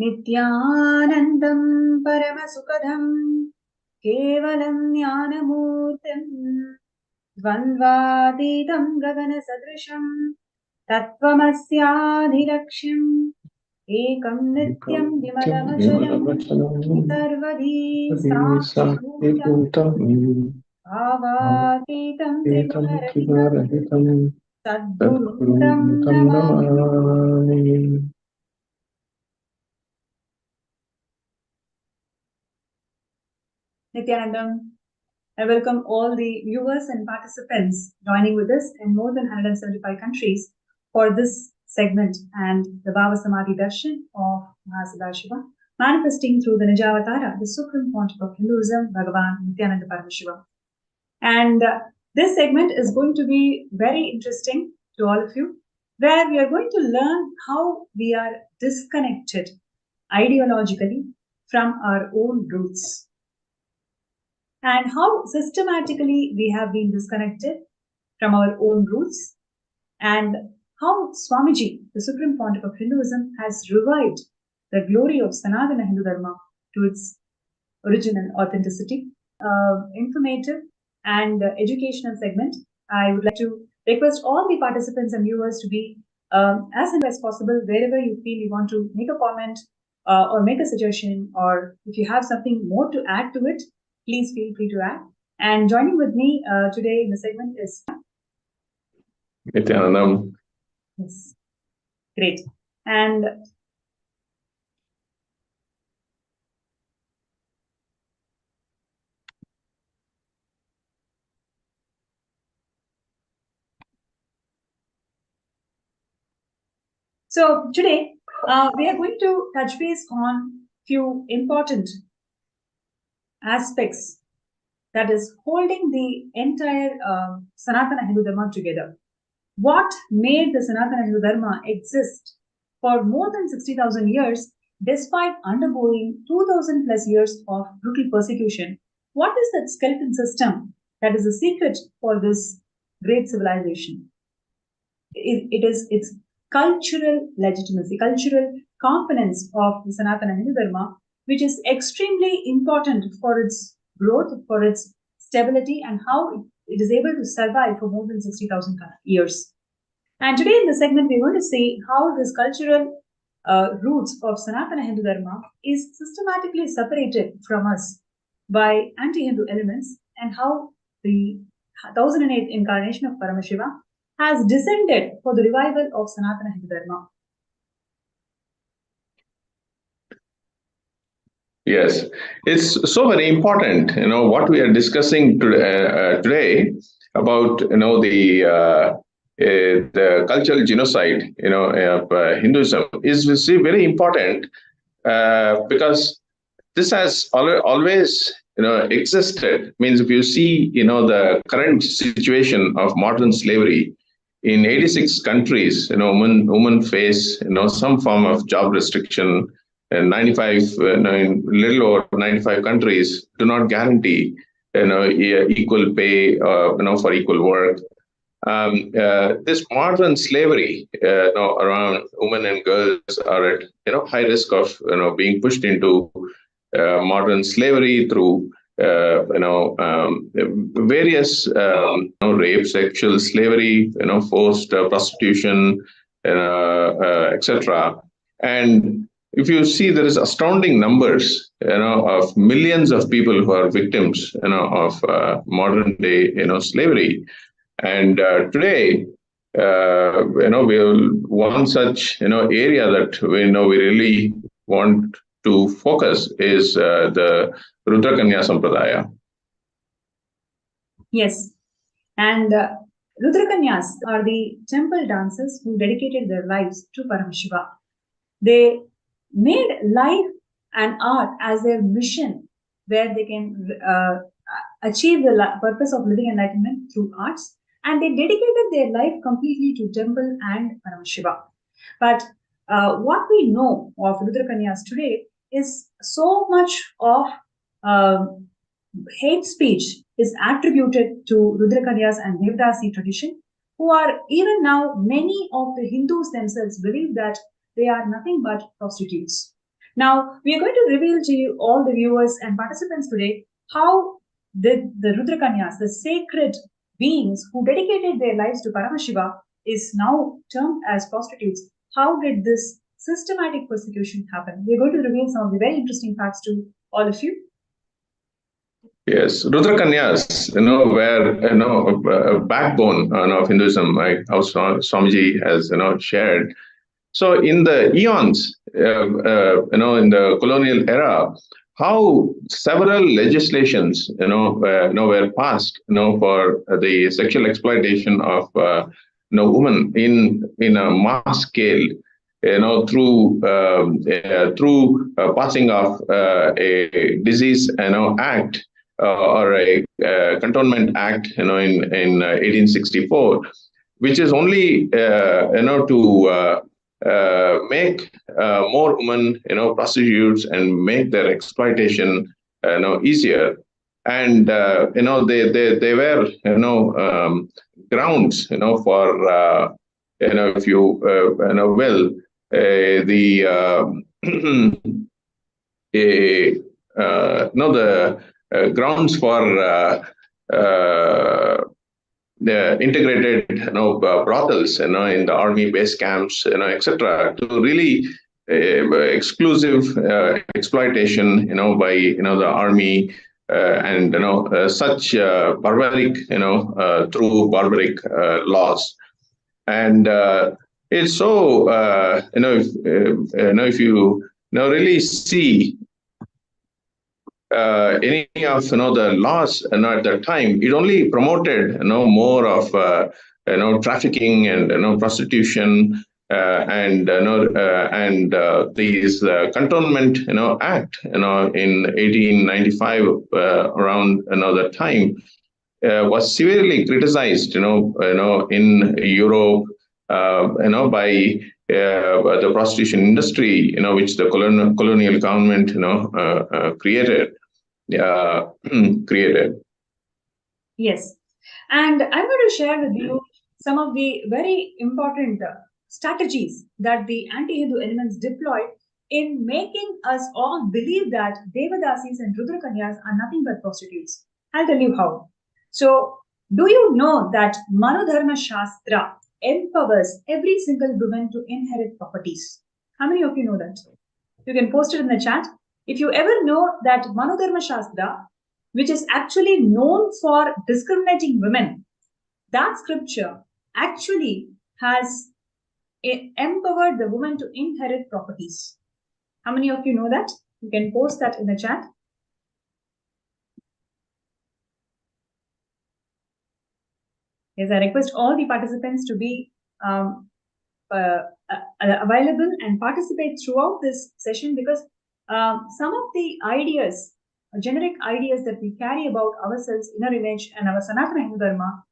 Nityanandam Paramasukadham Kevalam Jnanamurtim Dvandvatitam Gagana Sadrisham Tattvamasyaadhirakshim Ekam Nityam Vimalamachalam Sarvadhi Sakshibhutam Bhavaतीतं Triguna-rahitam Sadgurum Tam Namami. Nityanandam, I welcome all the viewers and participants joining with us in more than 175 countries for this segment and the Bhava Samadhi Darshan of Mahasadashiva, manifesting through the Nijavatara, the supreme pontiff of Hinduism, Bhagavan Nityananda Paramashiva. And this segment is going to be very interesting to all of you, where we are going to learn how we are disconnected ideologically from our own roots, and how systematically we have been disconnected from our own roots, and how Swamiji, the Supreme Pontiff of Hinduism, has revived the glory of Sanatana Hindu Dharma to its origin and authenticity. Informative and educational segment. I would like to request all the participants and viewers to be as as possible wherever you feel you want to make a comment or make a suggestion, or if you have something more to add to it, please feel free to add. And joining with me today in the segment is Nityanandam. Yes, great. And so today we are going to touch base on few important aspects that is holding the entire Sanatana Hindu Dharma together. What made the Sanatana Hindu Dharma exist for more than 60,000 years despite undergoing 2,000 plus years of brutal persecution? What is that skeleton system that is the secret for this great civilization? It is its cultural legitimacy, cultural components of the Sanatana Hindu Dharma, which is extremely important for its growth, for its stability, and how it is able to survive for more than 60,000 years. And today in the segment, we're going to see how this cultural roots of Sanatana Hindu Dharma is systematically separated from us by anti-Hindu elements, and how the 1008th incarnation of Paramashiva has descended for the revival of Sanatana Hindu Dharma. Yes, it's so very important, what we are discussing today about, the cultural genocide, of Hinduism is very important because this has always, existed. Means if you see, the current situation of modern slavery in 86 countries, women face, some form of job restriction. And 95, little over 95 countries do not guarantee, equal pay, for equal work. This modern slavery, around women and girls are at, high risk of, being pushed into modern slavery through, various, rape, sexual slavery, forced prostitution, etc. And if you see, there is astounding numbers, of millions of people who are victims, of modern day, slavery. And today, one such, area that we really want to focus is the Rudrakanya Sampradaya. Yes, and Rudrakanyas are the temple dancers who dedicated their lives to Paramashiva. They made life and art as their mission, where they can achieve the purpose of living enlightenment through arts, and they dedicated their life completely to temple and Paramashiva. But what we know of Rudrakanyas today is so much of hate speech is attributed to Rudrakanyas and Devdasi tradition, who are even now, many of the Hindus themselves believe that they are nothing but prostitutes. Now, we are going to reveal to you, all the viewers and participants today, how the Rudrakanyas, the sacred beings who dedicated their lives to Paramashiva, is now termed as prostitutes. How did this systematic persecution happen? We are going to reveal some of the very interesting facts to all of you. Yes, Rudra Kanyas, were, a backbone of Hinduism, like how Swamiji has, shared. So in the eons, in the colonial era, how several legislations, were passed, for the sexual exploitation of, women in a mass scale, through passing of a disease, act, or a cantonment act, in 1864, which is only, to make more women, prostitutes, and make their exploitation, easier. And they were, grounds, for, if you will, the the grounds for the integrated, brothels, in the army base camps, etc., to really exclusive exploitation, by the army, and such barbaric, through barbaric laws. And it's so, if you really see any of the laws, at that time, it only promoted more of trafficking and prostitution, and these Cantonment Act, in 1895, around another time, was severely criticized in Europe, by the prostitution industry, which the colonial government created. Created. Yes. And I'm going to share with you some of the very important strategies that the anti-Hindu elements deployed in making us all believe that Devadasis and Rudrakanyas are nothing but prostitutes. I'll tell you how. So, do you know that Manodharma Shastra empowers every single woman to inherit properties? How many of you know that? You can post it in the chat. If you ever know that Manodharma Shastra, which is actually known for discriminating women, that scripture actually has empowered the woman to inherit properties. How many of you know that? You can post that in the chat. Yes, I request all the participants to be available and participate throughout this session, because some of the ideas, generic ideas that we carry about ourselves, inner image, and our Sanatana Hindu Dharma,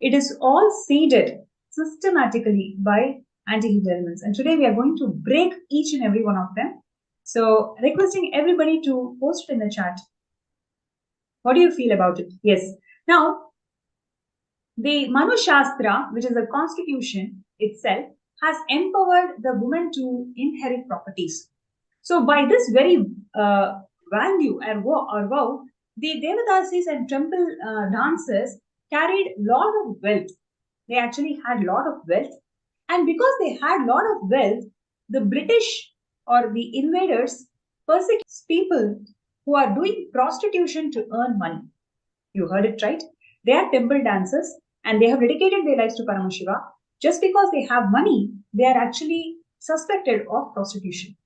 it is all seeded systematically by anti-Hindu elements. And today we are going to break each and every one of them. So, requesting everybody to post it in the chat. What do you feel about it? Yes. Now, the Manu Shastra, which is the constitution itself, has empowered the woman to inherit properties. So, by this very value or vow, the Devadasis and temple dancers carried a lot of wealth. They actually had a lot of wealth. And because they had a lot of wealth, the British or the invaders persecute people who are doing prostitution to earn money. You heard it right. They are temple dancers and they have dedicated their lives to Paramashiva. Just because they have money, they are actually suspected of prostitution.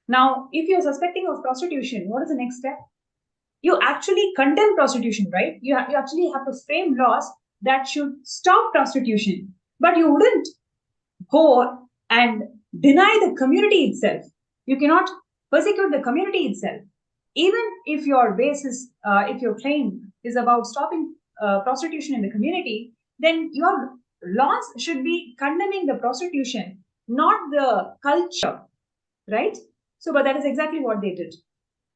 Now, if you're suspecting of prostitution, what is the next step? You actually condemn prostitution, right? You actually have to frame laws that should stop prostitution. But you wouldn't go and deny the community itself. You cannot persecute the community itself. Even if your basis, if your claim is about stopping prostitution in the community, then your laws should be condemning the prostitution, not the culture, right? So, but that is exactly what they did.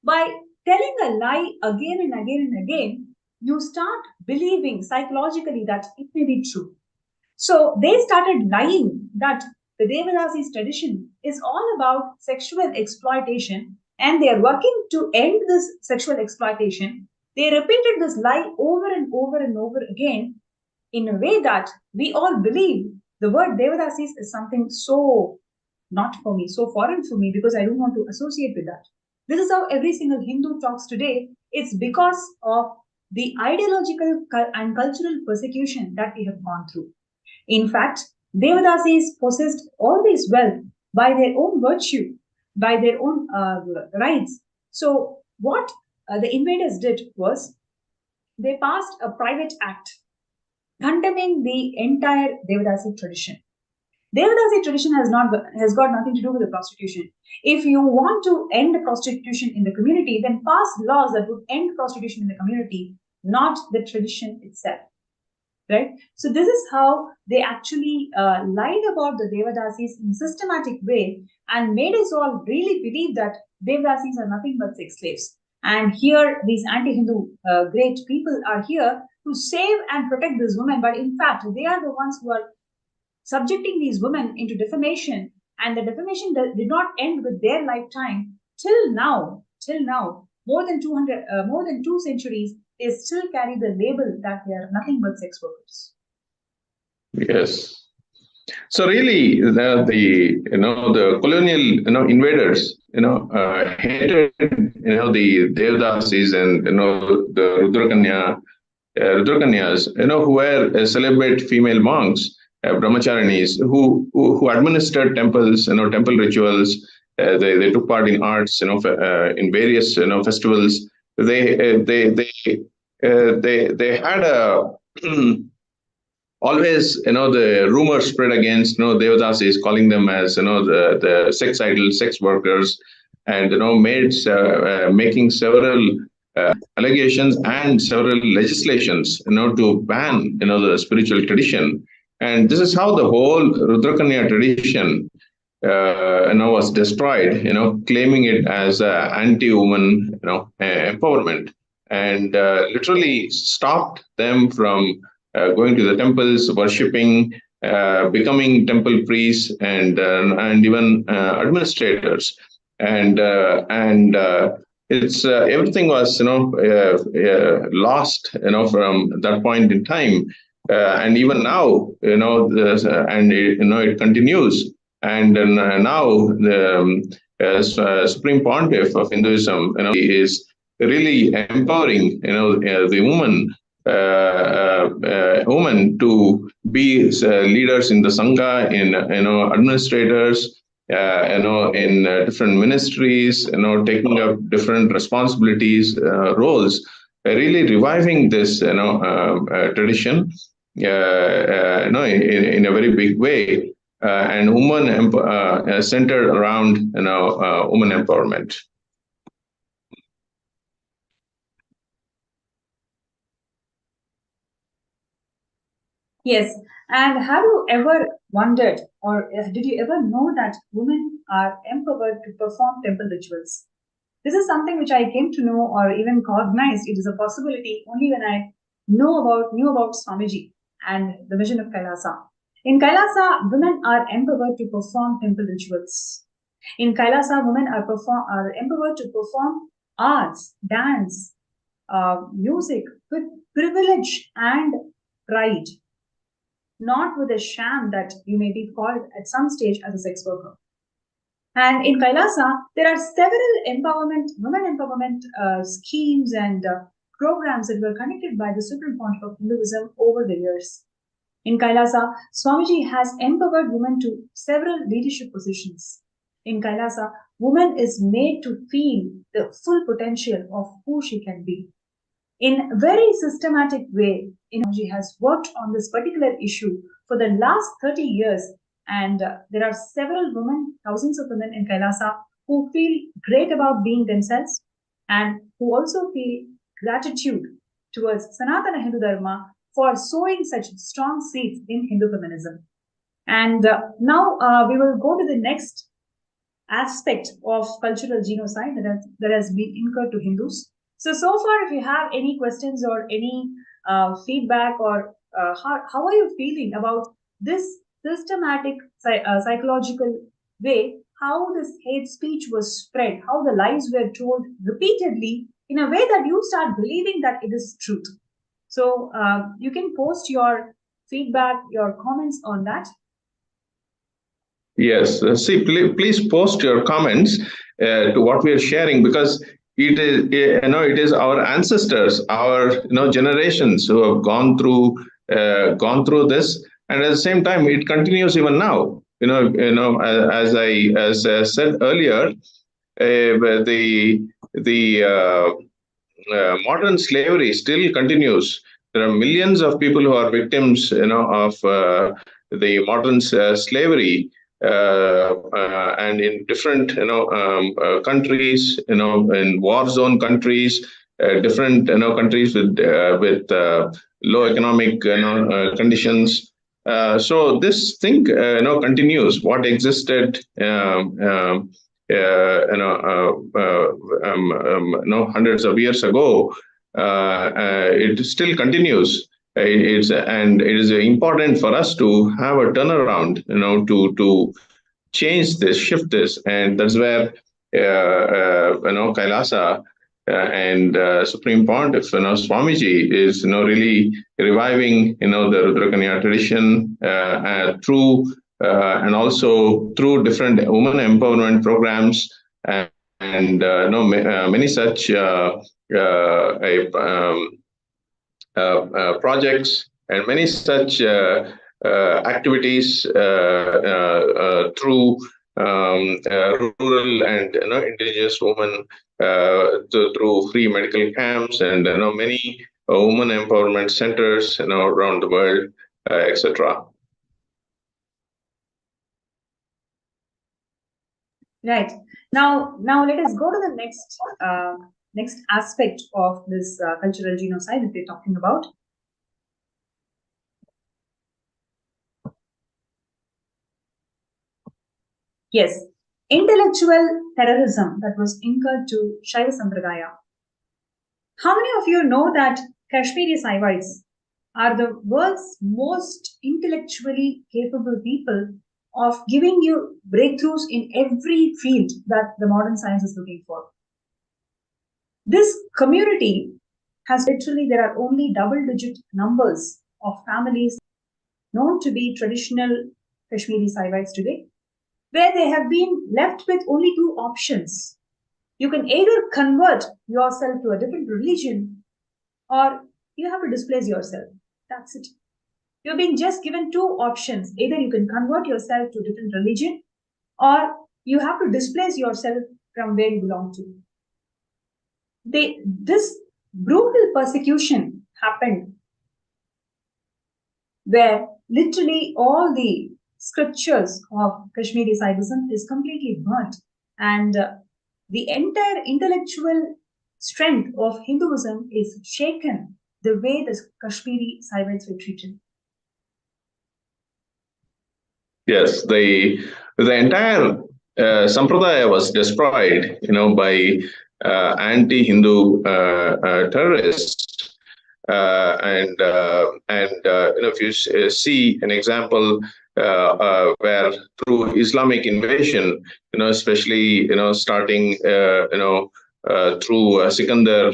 By telling a lie again and again and again, you start believing psychologically that it may be true. So they started lying that the Devadasis tradition is all about sexual exploitation and they are working to end this sexual exploitation. They repeated this lie over and over and over again in a way that we all believe the word Devadasis is something so not for me, so foreign for me because I don't want to associate with that. This is how every single Hindu talks today. It's because of the ideological and cultural persecution that we have gone through. In fact, Devadasis possessed all this wealth by their own virtue, by their own rights. So, what the invaders did was they passed a private act condemning the entire Devadasi tradition. Devadasi tradition has got nothing to do with the prostitution. If you want to end prostitution in the community, then pass laws that would end prostitution in the community, not the tradition itself. Right? So this is how they actually lied about the Devadasis in a systematic way and made us all really believe that Devadasis are nothing but sex slaves. And here, these anti-Hindu great people are here to save and protect these women, but in fact, they are the ones who are subjecting these women into defamation, and the defamation did not end with their lifetime. Till now, more than 2 centuries, they still carry the label that they are nothing but sex workers. Yes. So really, the colonial invaders hated the Devdasis and the Rudrakanyas who were celibate female monks, brahmacharinis who administered temples, temple rituals. They took part in arts, in various festivals. They had a always the rumor spread against Devadasis, calling them as the sex idol, sex workers, and making several allegations and several legislations to ban the spiritual tradition. And this is how the whole Rudrakanya tradition was destroyed, claiming it as anti-woman empowerment, and literally stopped them from going to the temples, worshipping, becoming temple priests, and even administrators, and it's everything was lost from that point in time, and even now it continues, and now the Supreme Pontiff of Hinduism is really empowering the women to be leaders in the Sangha, in administrators, in different ministries, taking up different responsibilities, roles, really reviving this tradition, in a very big way, and women centered around women empowerment. Yes, and have you ever wondered, or did you ever know that women are empowered to perform temple rituals? This is something which I came to know or even cognized it is a possibility only when I knew about Swamiji and the vision of Kailasa. In Kailasa, women are empowered to perform temple rituals. In Kailasa, women are empowered to perform arts, dance, music with privilege and pride, not with a sham that you may be called at some stage as a sex worker. And in Kailasa, there are several women empowerment schemes and programs that were conducted by the Supreme Pontiff of Hinduism over the years. In Kailasa, Swamiji has empowered women to several leadership positions. In Kailasa, woman is made to feel the full potential of who she can be. In a very systematic way, Swamiji has worked on this particular issue for the last 30 years. And there are several women, thousands of women in Kailasa who feel great about being themselves and who also feel gratitude towards Sanatana Hindu Dharma for sowing such strong seeds in Hindu feminism. And now we will go to the next aspect of cultural genocide that has been incurred to Hindus. So far, if you have any questions or any feedback or how are you feeling about this systematic psychological way how this hate speech was spread, how the lies were told repeatedly in a way that you start believing that it is truth. So you can post your feedback, your comments on that. Yes, see, please post your comments to what we are sharing, because it is our ancestors, our generations who have gone through this, and at the same time, it continues even now. As I said earlier, the modern slavery still continues. There are millions of people who are victims, of the modern slavery, and in different, countries, in war zone countries, different, countries with low economic, conditions. So this thing, continues. What existed, hundreds of years ago, it still continues. It is important for us to have a turnaround, to change this, shift this, and that's where Kailasa and Supreme Pontiff, Swamiji is really reviving the Rudrakanya tradition through and also through different women empowerment programs and many such projects and many such activities through rural and indigenous women, through free medical camps and many women empowerment centers around the world, etc. Right. Now let us go to the next aspect of this cultural genocide that we're talking about. Yes, intellectual terrorism that was incurred to Shaiva Sampradaya. How many of you know that Kashmiri Saivites are the world's most intellectually capable people of giving you breakthroughs in every field that the modern science is looking for? This community has literally, there are only double-digit numbers of families known to be traditional Kashmiri Saivites today, where they have been left with only two options. You can either convert yourself to a different religion or you have to displace yourself. That's it. You're being just given two options. Either you can convert yourself to a different religion or you have to displace yourself from where you belong to. This brutal persecution happened where literally all the scriptures of Kashmiri Saivism is completely burnt, and the entire intellectual strength of Hinduism is shaken the way the Kashmiri Saivites were treated. Yes, the entire sampradaya was destroyed, by anti-Hindu terrorists, and if you see an example where through Islamic invasion, especially starting through Sikandar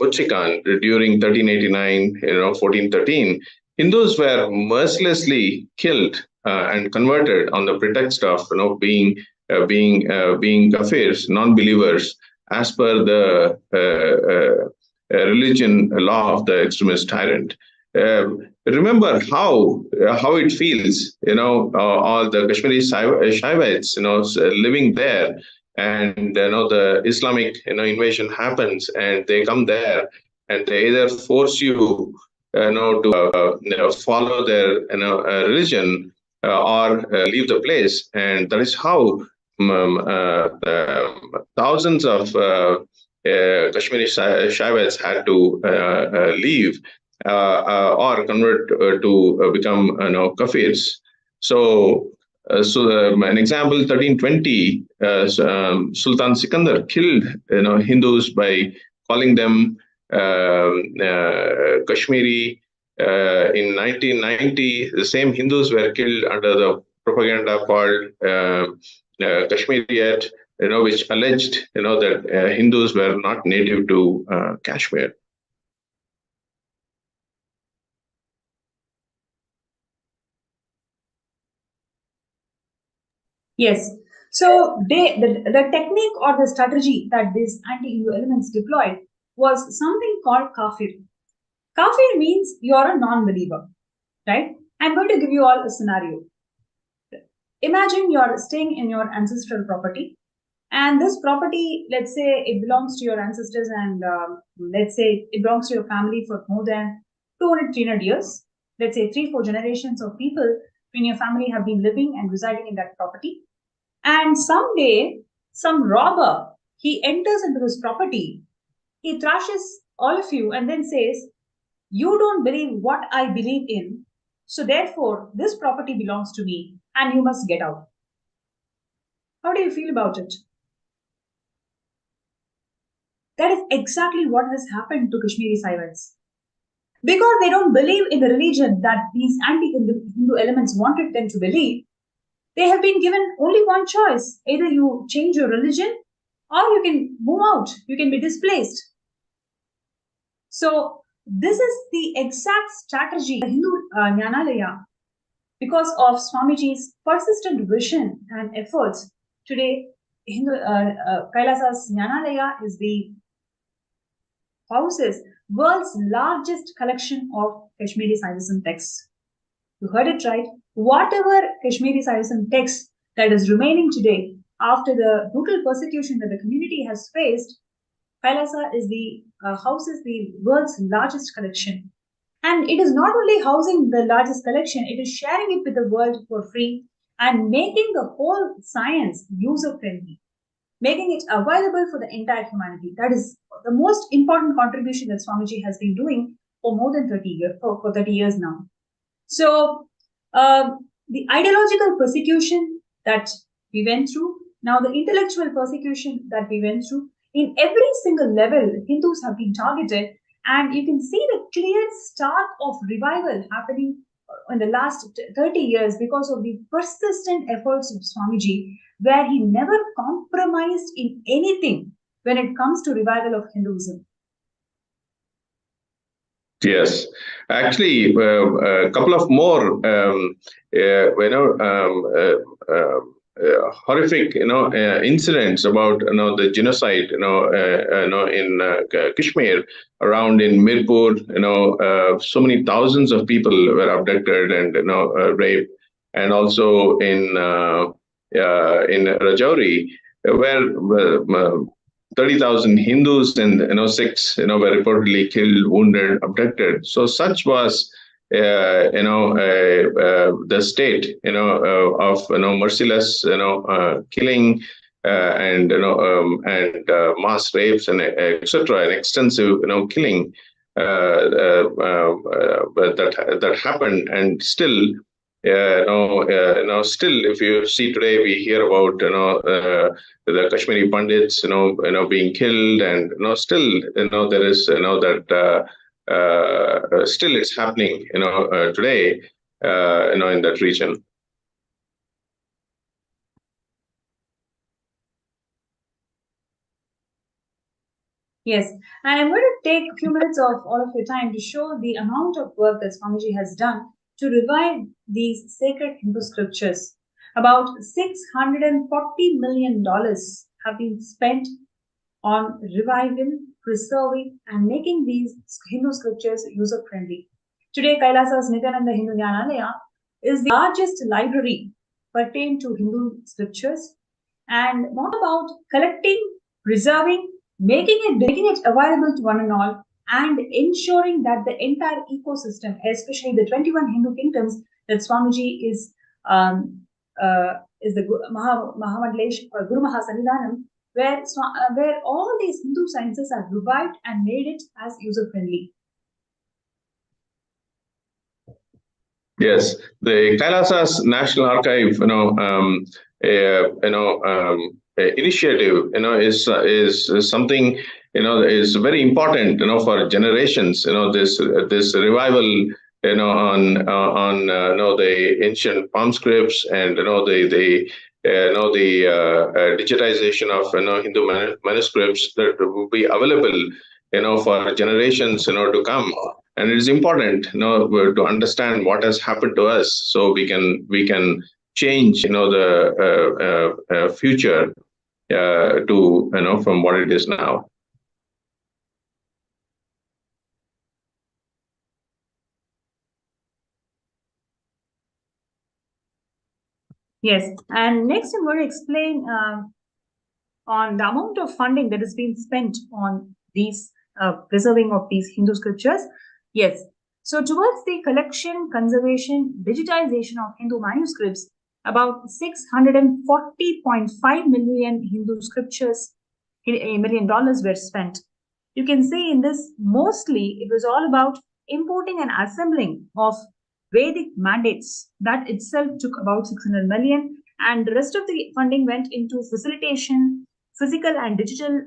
Butchikan during 1389, 1413, Hindus were mercilessly killed and converted on the pretext of being kafirs, non-believers, as per the religion law of the extremist tyrant. Remember how it feels, all the Kashmiri Shaivites, living there, and the Islamic invasion happens, and they come there, and they either force you, to follow their religion or leave the place, and that is how thousands of Kashmiri Shaivites had to leave or convert to become kafirs. So an example, 1320, Sultan Sikandar killed Hindus by calling them Kashmiri, in 1990, the same Hindus were killed under the propaganda called Kashmiriyat, which alleged, that Hindus were not native to Kashmir. Yes. So the technique or the strategy that these anti-Hindu elements deployed was something called kafir. Kafir means you're a non-believer, right? I'm going to give you all a scenario. Imagine you're staying in your ancestral property, and this property, let's say it belongs to your ancestors, and let's say it belongs to your family for more than 200, 300 years. Let's say 3, 4 generations of people in your family have been living and residing in that property. And someday, some robber, he enters into this property, he thrashes all of you and then says, you don't believe what I believe in, so therefore this property belongs to me and you must get out. How do you feel about it? That is exactly what has happened to Kashmiri Saivats. Because they don't believe in the religion that these anti-Hindu elements wanted them to believe, they have been given only one choice. Either you change your religion or you can move out, you can be displaced. So this is the exact strategy the Hindu Jnanalaya, because of Swamiji's persistent vision and efforts. Today, Kailasa's Jnanalaya houses world's largest collection of Kashmiri Saivism texts. You heard it right. Whatever Kashmiri Saivism text that is remaining today after the brutal persecution that the community has faced, Kailasa houses the world's largest collection. And it is not only housing the largest collection, it is sharing it with the world for free and making the whole science user-friendly, making it available for the entire humanity. That is the most important contribution that Swamiji has been doing for more than 30 years, for 30 years now. So the ideological persecution that we went through, now the intellectual persecution that we went through, in every single level, Hindus have been targeted, and you can see the clear start of revival happening in the last 30 years because of the persistent efforts of Swamiji, where he never compromised in anything when it comes to revival of Hinduism. Yes, actually, a couple of more, horrific, incidents about, the genocide, in Kashmir, around in Mirpur, so many thousands of people were abducted and, raped, and also in Rajouri, where 30,000 Hindus and Sikhs were reportedly killed, wounded, abducted. So such was the state of merciless killing and mass rapes and etc. and extensive killing that happened, and still. Still, if you see today, we hear about the Kashmiri Pandits, being killed, and still, there is that still it's happening, today, in that region. Yes, and I'm going to take a few minutes of all of your time to show the amount of work that Swamiji has done to revive these sacred Hindu scriptures. About $640 million have been spent on reviving, preserving, and making these Hindu scriptures user-friendly. Today, Kailasa's Nityananda Hindu Jnanalaya is the largest library pertaining to Hindu scriptures, and more about collecting, preserving, making it available to one and all, and ensuring that the entire ecosystem, especially the 21 Hindu kingdoms that Swamiji is the Mahamadlesh or Guru Mahasanidhanam, where all these Hindu sciences are revived and made it as user-friendly. Yes, the Kailasa's National Archive, initiative, is something, is very important, for generations. This revival the ancient palm scripts, and the digitization of Hindu manuscripts that will be available for generations to come. And it is important to understand what has happened to us, so we can change the future to from what it is now. Yes, and next I'm going to explain on the amount of funding that has been spent on these preserving of these Hindu scriptures. Yes, so towards the collection, conservation, digitization of Hindu manuscripts, about $640.5 million Hindu scriptures, $1 million were spent. You can see in this, mostly it was all about importing and assembling of Vedic mandates. That itself took about 600 million, and the rest of the funding went into facilitation, physical and digital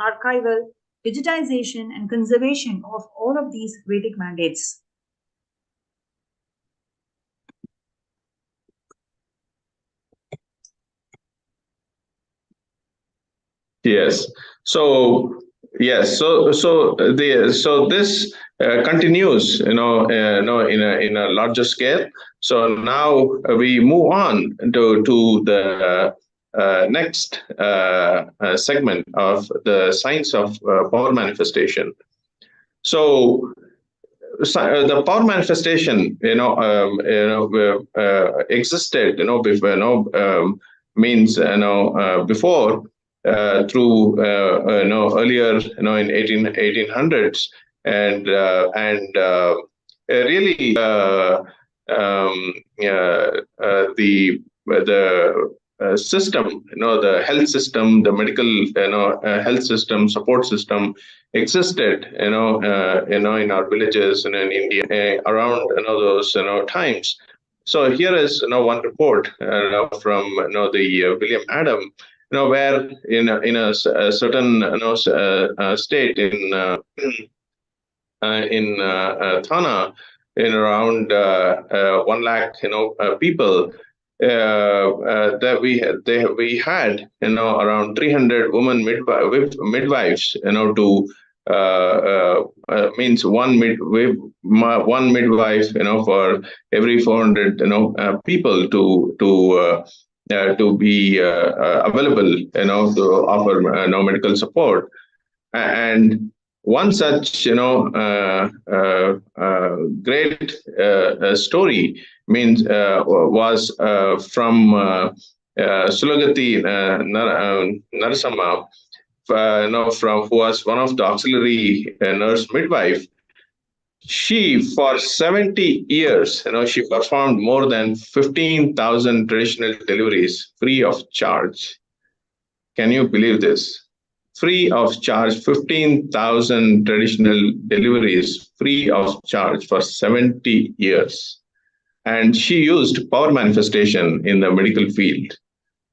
archival, digitization, and conservation of all of these Vedic mandates. Yes. So yes. So this continues, in a larger scale. So now we move on to the next segment of the science of power manifestation. So the power manifestation, existed, before, means, before, through, earlier, in 1800s, and really, the system, the health system, the medical, health system, support system existed, in our villages and in India around, those, times. So here is, one report from, the William Adam, where in a certain, state in Thana, in around 1 lakh, people, that we had, around 300 women midwives, to means one midwife, for every 400, people to be available, to offer, medical support. And one such, great story means was from Sulagati Narasamma, from who was one of the auxiliary nurse midwife. She, for 70 years, she performed more than 15,000 traditional deliveries free of charge. Can you believe this? Free of charge, 15,000 traditional deliveries free of charge for 70 years. And she used power manifestation in the medical field.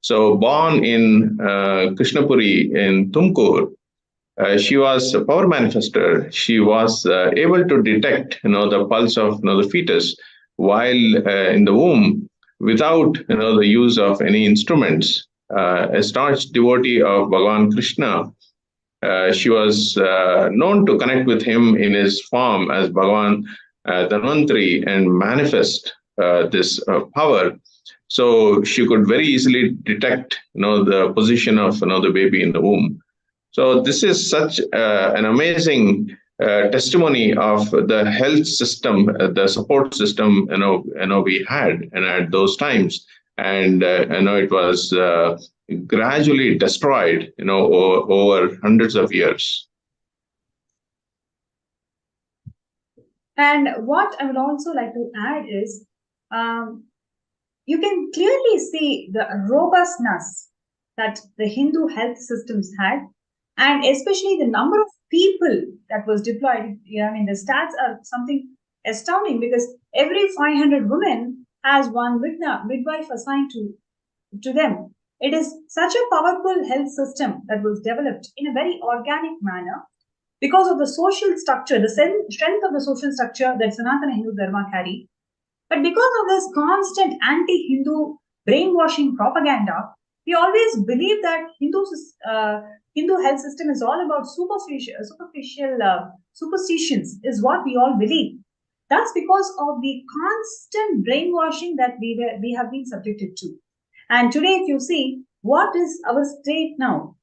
So, born in Krishnapuri in Tumkur, she was a power manifester. She was able to detect, the pulse of, the fetus while in the womb without, the use of any instruments. A staunch devotee of Bhagavan Krishna, she was known to connect with him in his form as Bhagavan Dhanvantari and manifest this power. So she could very easily detect, the position of, the baby in the womb. So this is such an amazing testimony of the health system, the support system, we had, and at those times, and it was gradually destroyed, over hundreds of years. And what I would also like to add is, you can clearly see the robustness that the Hindu health systems had, and especially the number of people that was deployed. I mean, the stats are something astounding, because every 500 women has one midwife assigned to them. It is such a powerful health system that was developed in a very organic manner. because of the social structure, the strength of the social structure that Sanatana Hindu Dharma carried. But because of this constant anti-Hindu brainwashing propaganda, we always believe that Hindu health system is all about superficial superstitions, is what we all believe. That's because of the constant brainwashing that we have been subjected to. And today, if you see, what is our state now?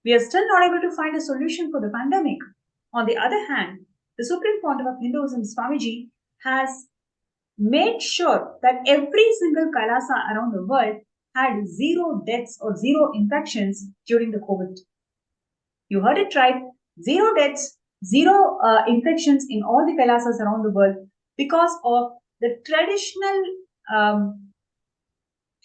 We are still not able to find a solution for the pandemic. On the other hand, the Supreme Pontiff of Hinduism, Swamiji, has made sure that every single Kailasa around the world had zero deaths or zero infections during the COVID. You heard it right. Zero deaths, zero infections in all the Kailasas around the world because of the traditional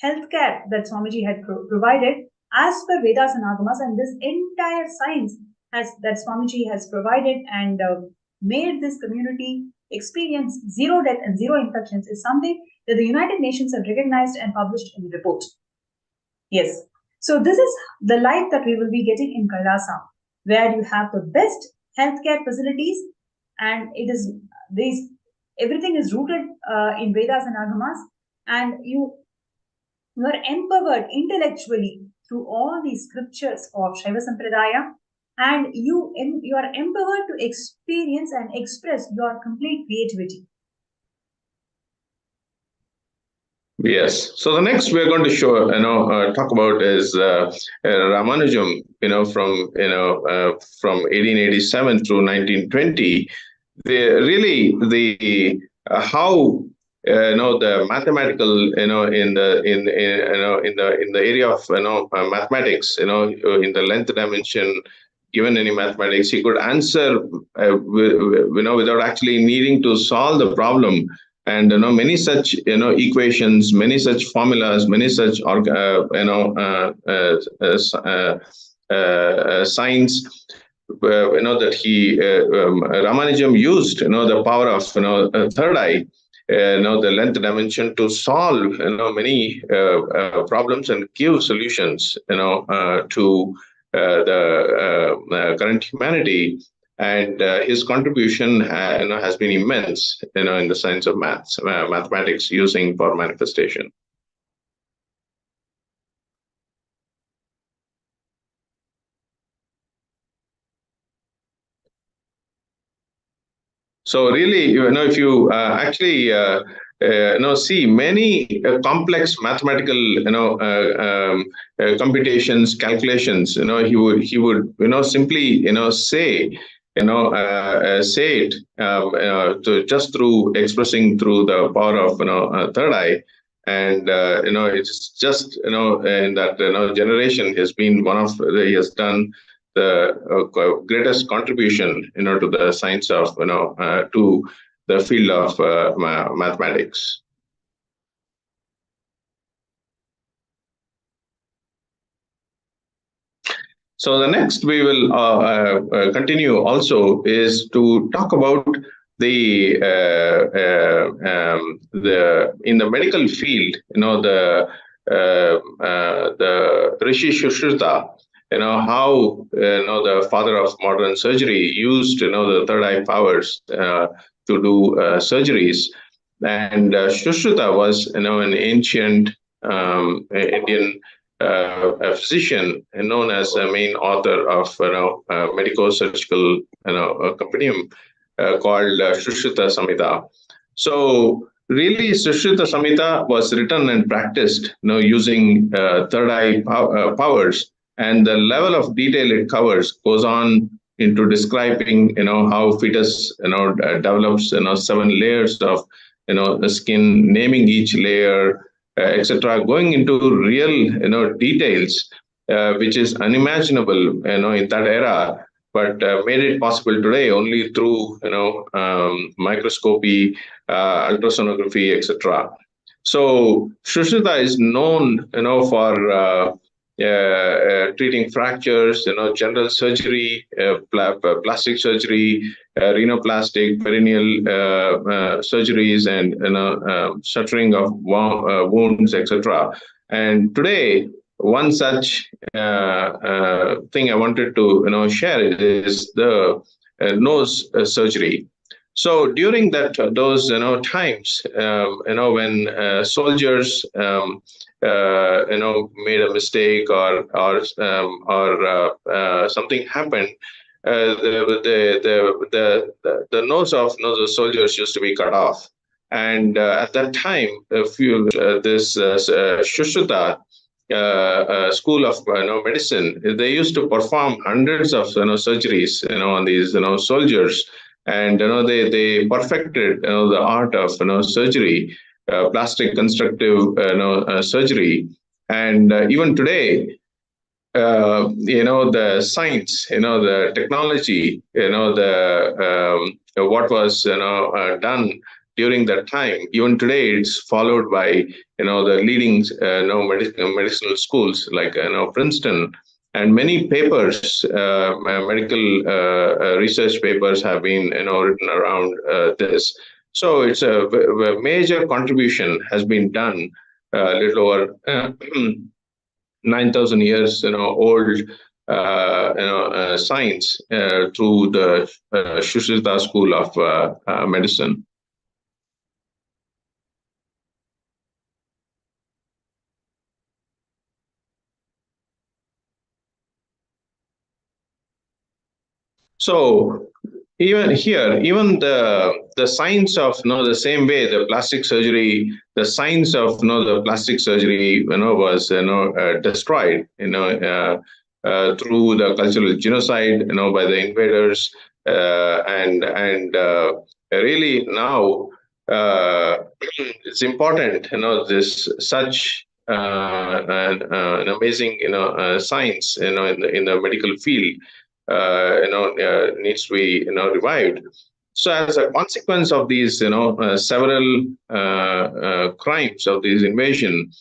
healthcare that Swamiji had provided as per Vedas and Agamas, and this entire science that Swamiji has provided and made this community experience zero death and zero infections is something that the United Nations have recognized and published in the report. Yes. So this is the life that we will be getting in Kailasa, where you have the best healthcare facilities, and everything is rooted in Vedas and Agamas, and you are empowered intellectually through all these scriptures of Shaiva Sampradaya, and you are empowered to experience and express your complete creativity. Yes. So the next we're going to talk about is Ramanujam. From 1887 through 1920, how the mathematical in the area of mathematics, in the length dimension, given any mathematics, he could answer without actually needing to solve the problem. And many such equations, many such formulas, many such signs that he Ramanujam used the power of third eye, the length dimension, to solve many problems and give solutions to the current humanity. And his contribution has been immense in the science of mathematics using for manifestation. So really, if you actually see many complex mathematical computations, calculations, he would simply say say it to just through expressing through the power of third eye. And it's just in that generation has been he has done the greatest contribution to the science of to the field of mathematics. So the next we will continue also is to talk about the in the medical field, the Rishi Sushruta, how the father of modern surgery used the third eye powers to do surgeries. And Sushruta was an ancient Indian a physician known as a main author of medico-surgical compendium called Sushruta Samhita. So really, Sushruta Samhita was written and practiced using third eye powers, and the level of detail it covers goes on into describing how fetus develops 7 layers of the skin, naming each layer, etc., going into real details, which is unimaginable in that era, but made it possible today only through microscopy, ultrasonography, etc. So Sushruta is known for treating fractures, general surgery, plastic surgery, rhinoplastic, perineal surgeries, and shuttering of wounds, etc. And today, one such thing I wanted to share is the nose surgery. So during those times, when soldiers made a mistake, or something happened, the nose of the soldiers used to be cut off. And at that time, a few this Shushruta school of medicine, they used to perform hundreds of surgeries on these soldiers, and they perfected the art of surgery, plastic constructive surgery. And even today, the science, the technology, what was done during that time, even today it's followed by the leading medicinal schools like Princeton. And many papers, medical research papers have been written around this. So it's a major contribution has been done, a little over 9,000 years old science through the Shushruta school of medicine. So even here, even the science of the same way, the plastic surgery, the science of the plastic surgery was destroyed through the cultural genocide by the invaders, and really now it's important this such an amazing science in the medical field needs to be revived. So as a consequence of these several crimes of this invasion,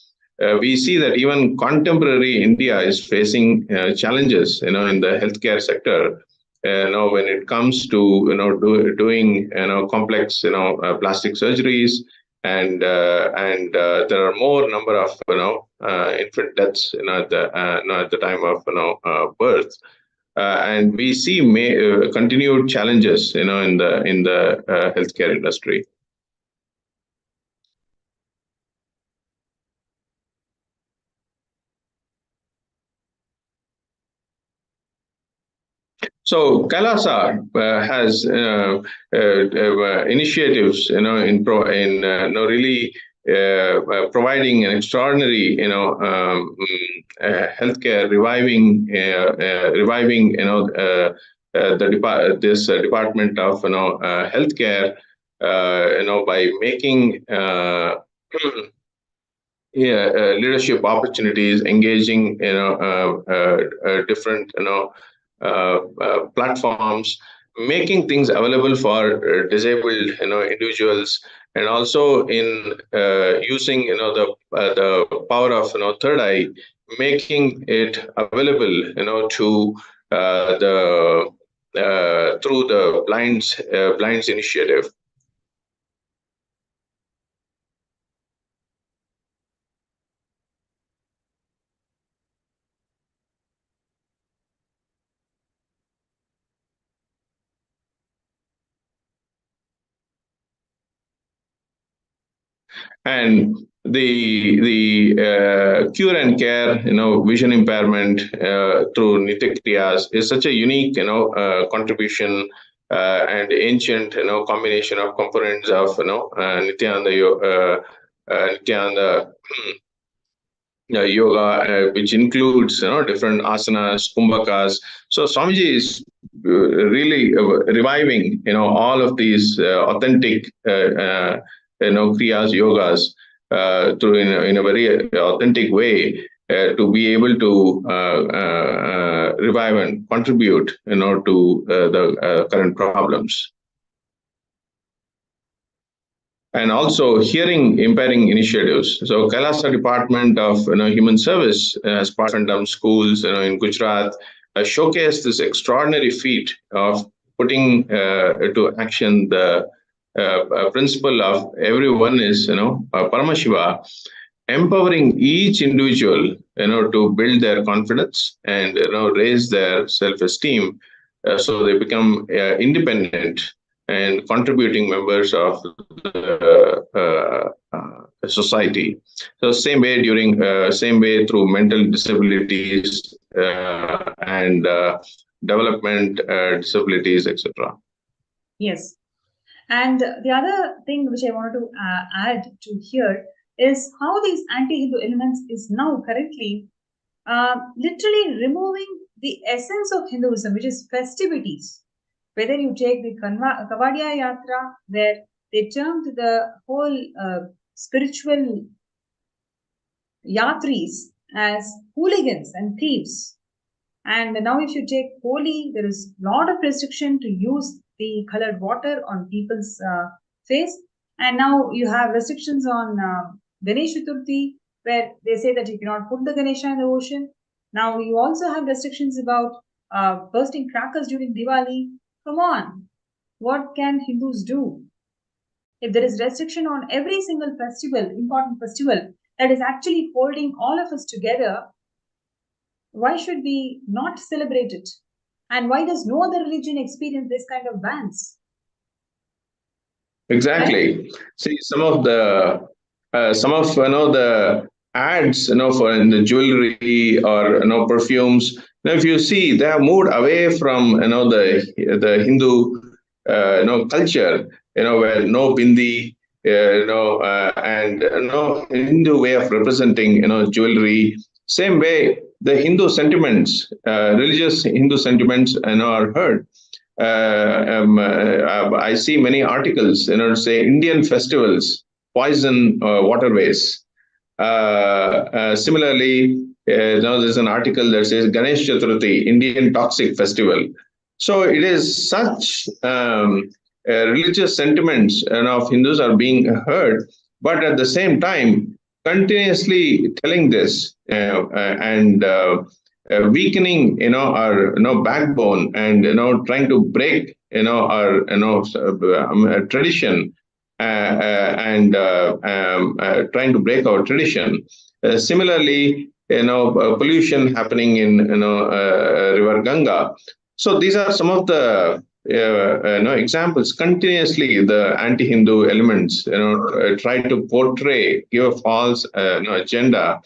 we see that even contemporary India is facing challenges in the healthcare sector. When it comes to doing complex plastic surgeries, and there are more number of infant deaths at the time of birth. And we see continued challenges, in the healthcare industry. So Kailasa has initiatives, really providing an extraordinary, healthcare, reviving, this department of healthcare, by making leadership opportunities, engaging different platforms, making things available for disabled individuals, and also in using the power of third eye, making it available to the through the blinds initiative. And the cure and care, vision impairment through Nitya Kriyas is such a unique, contribution, and ancient, combination of components of, Nityananda yoga, which includes, different asanas, kumbhakas. So Swamiji is really reviving, all of these authentic, kriyas, yogas, through in a very authentic way, to be able to revive and contribute, to the current problems. And also hearing impairing initiatives. So Kailasa Department of Human Service, as part of some schools in Gujarat, showcased this extraordinary feat of putting to action the principle of everyone is Paramashiva. empowering each individual, to build their confidence and raise their self-esteem, so they become independent and contributing members of the society. So same way through mental disabilities and development disabilities, etc. Yes. And the other thing which I wanted to add to here is how these anti-Hindu elements is now currently literally removing the essence of Hinduism, which is festivities. Whether you take the Kavadiya Yatra, where they termed the whole spiritual yatris as hooligans and thieves. And now if you take Holi, there is a lot of restriction to use the colored water on people's face. And now you have restrictions on Ganesh Chaturthi, where they say that you cannot put the Ganesha in the ocean. Now you also have restrictions about bursting crackers during Diwali. Come on, what can Hindus do? If there is restriction on every single festival, important festival, that is actually holding all of us together, why should we not celebrate it? And why does no other religion experience this kind of bans? Exactly. See, some of the ads, for in the jewelry or perfumes. Now, if you see, they have moved away from the Hindu culture. Where no bindi, and Hindu way of representing jewelry. Same way, the Hindu sentiments, religious Hindu sentiments, are heard. I see many articles, say Indian festivals poison waterways. Similarly, there's an article that says Ganesh Chaturthi, Indian toxic festival. So it is such religious sentiments of Hindus are being heard, but at the same time, continuously telling this and weakening our backbone, and trying to break our tradition, and trying to break our tradition. Similarly, pollution happening in river Ganga. So these are some of the examples. Continuously the anti-Hindu elements try to portray, give a false agenda,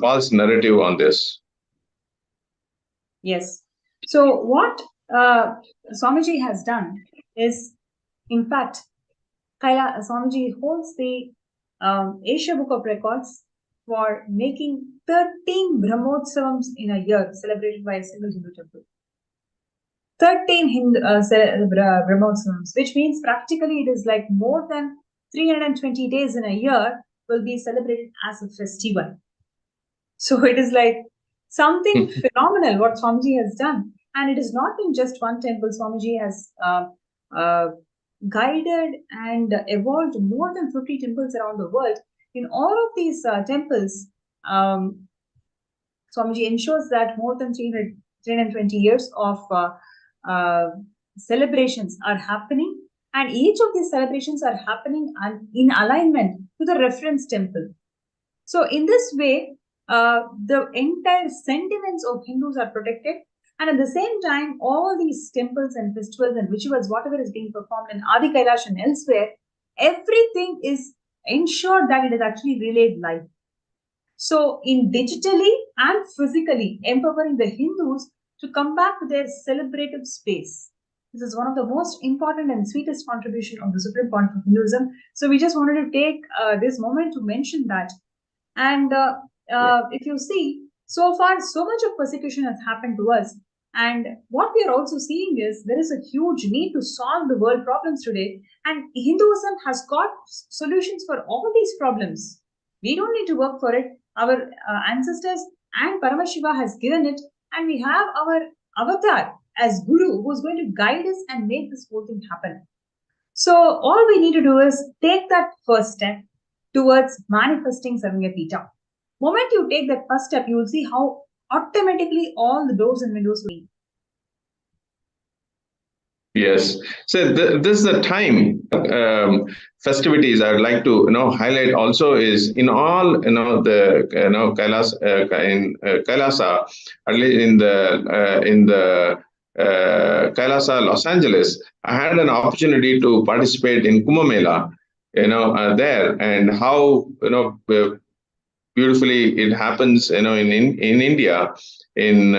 false narrative on this. Yes. So what Swamiji has done is, in fact, Swamiji holds the Asia Book of Records for making 13 Brahmotsavams in a year celebrated by a single Hindu temple. 13 Brahmotsavams, which means practically it is like more than 320 days in a year will be celebrated as a festival. So it is like something phenomenal what Swamiji has done. And it is not in just one temple. Swamiji has guided and evolved more than 50 temples around the world. In all of these temples, Swamiji ensures that more than 320 years of celebrations are happening, and each of these celebrations are happening in alignment to the reference temple. So in this way, the entire sentiments of Hindus are protected, and at the same time, all these temples and festivals and rituals, whatever is being performed in Adi Kailash and elsewhere, everything is ensured that it is actually relayed live. So in digitally and physically empowering the Hindus to come back to their celebrative space. This is one of the most important and sweetest contribution of the Supreme Point of Hinduism. So we just wanted to take this moment to mention that. And if you see, so far, so much of persecution has happened to us. And what we are also seeing is there is a huge need to solve the world problems today. And Hinduism has got solutions for all these problems. We don't need to work for it. Our ancestors and Paramashiva has given it. And we have our avatar as Guru who is going to guide us and make this whole thing happen. So all we need to do is take that first step towards manifesting Sarvanyapita. Moment you take that first step, you will see how automatically all the doors and windows will be. Yes. So this is the time festivities I would like to highlight also is in all the Kailas in Kailasa, at least in the Kailasa, Los Angeles. I had an opportunity to participate in Kumbh Mela, there, and how beautifully it happens in India in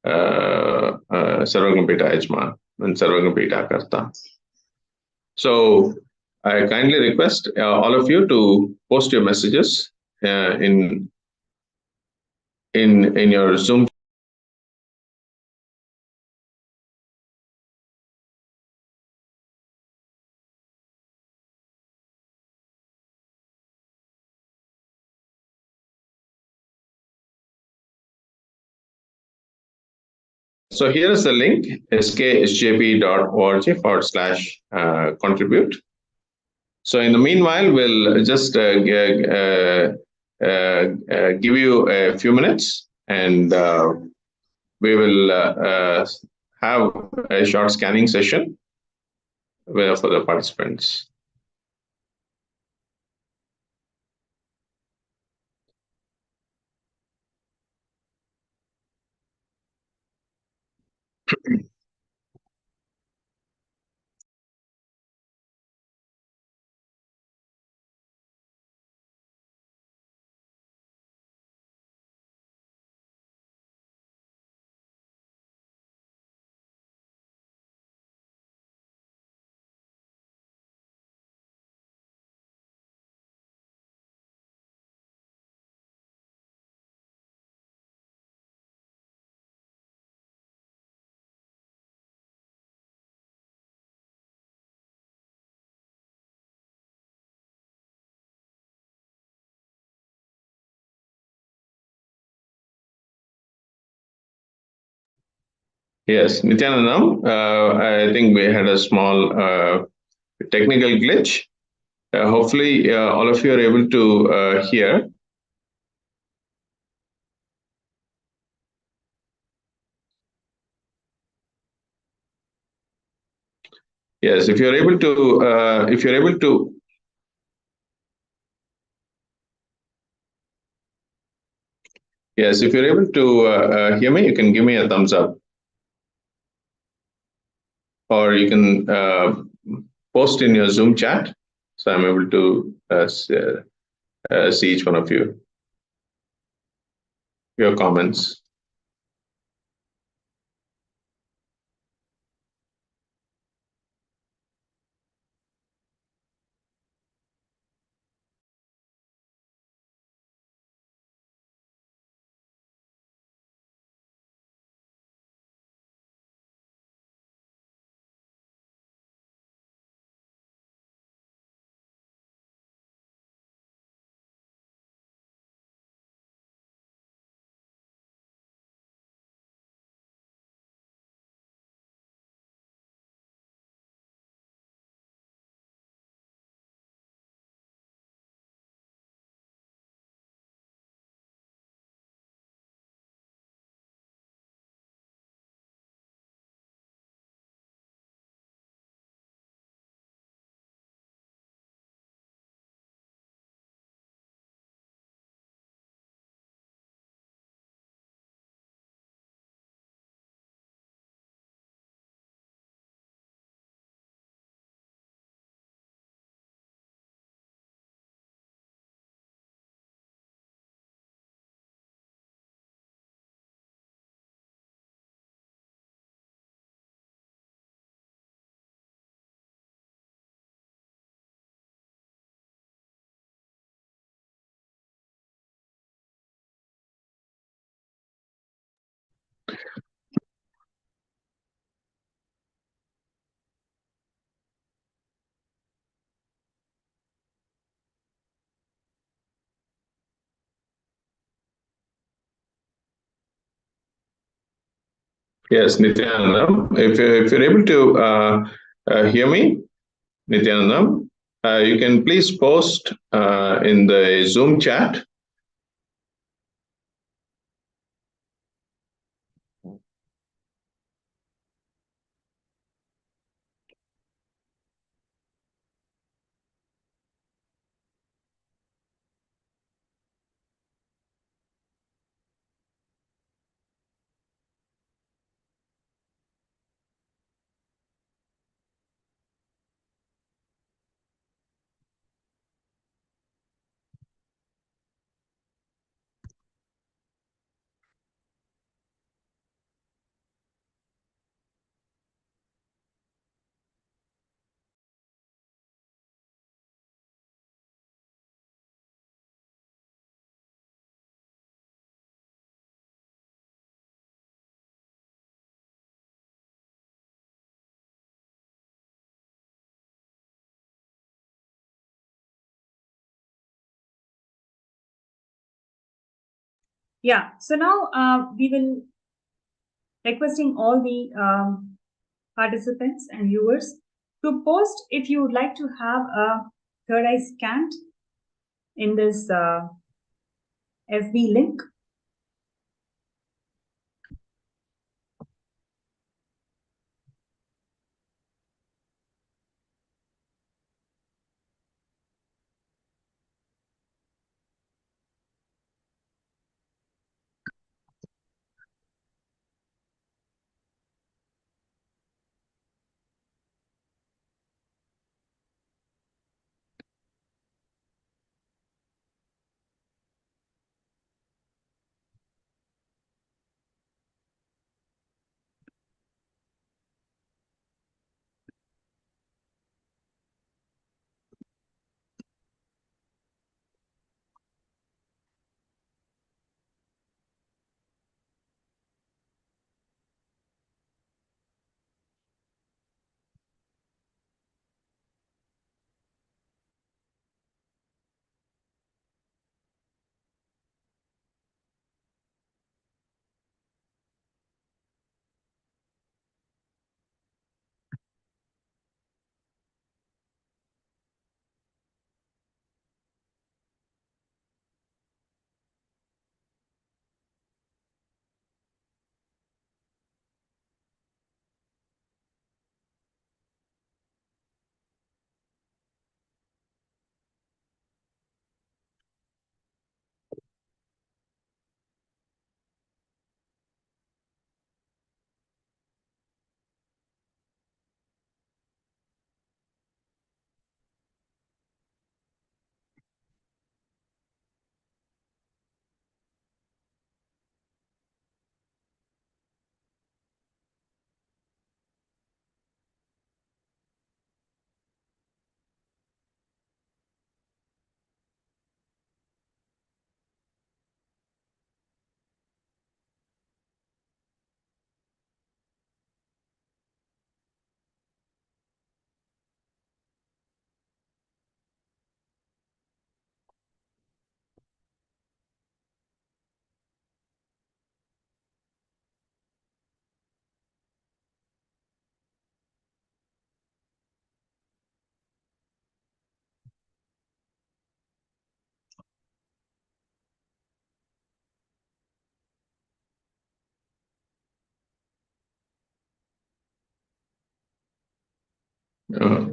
Sarvagambita Yajman and Sarvagambita Karta. So I kindly request all of you to post your messages in your Zoom. So here is the link, sksjp.org/contribute. So in the meanwhile, we'll just give you a few minutes, and we will have a short scanning session for the participants. Yes, Nityanandam, I think we had a small technical glitch. Hopefully, all of you are able to hear. Yes, if you're able to, yes, if you're able to hear me, you can give me a thumbs up, or you can post in your Zoom chat, so I'm able to see each one of you, your comments. Yes, Nityanandam, if you're able to hear me, Nityanandam, you can please post in the Zoom chat. Yeah. So now we will requesting all the participants and viewers to post if you would like to have a third eye scanned in this FB link. Uh,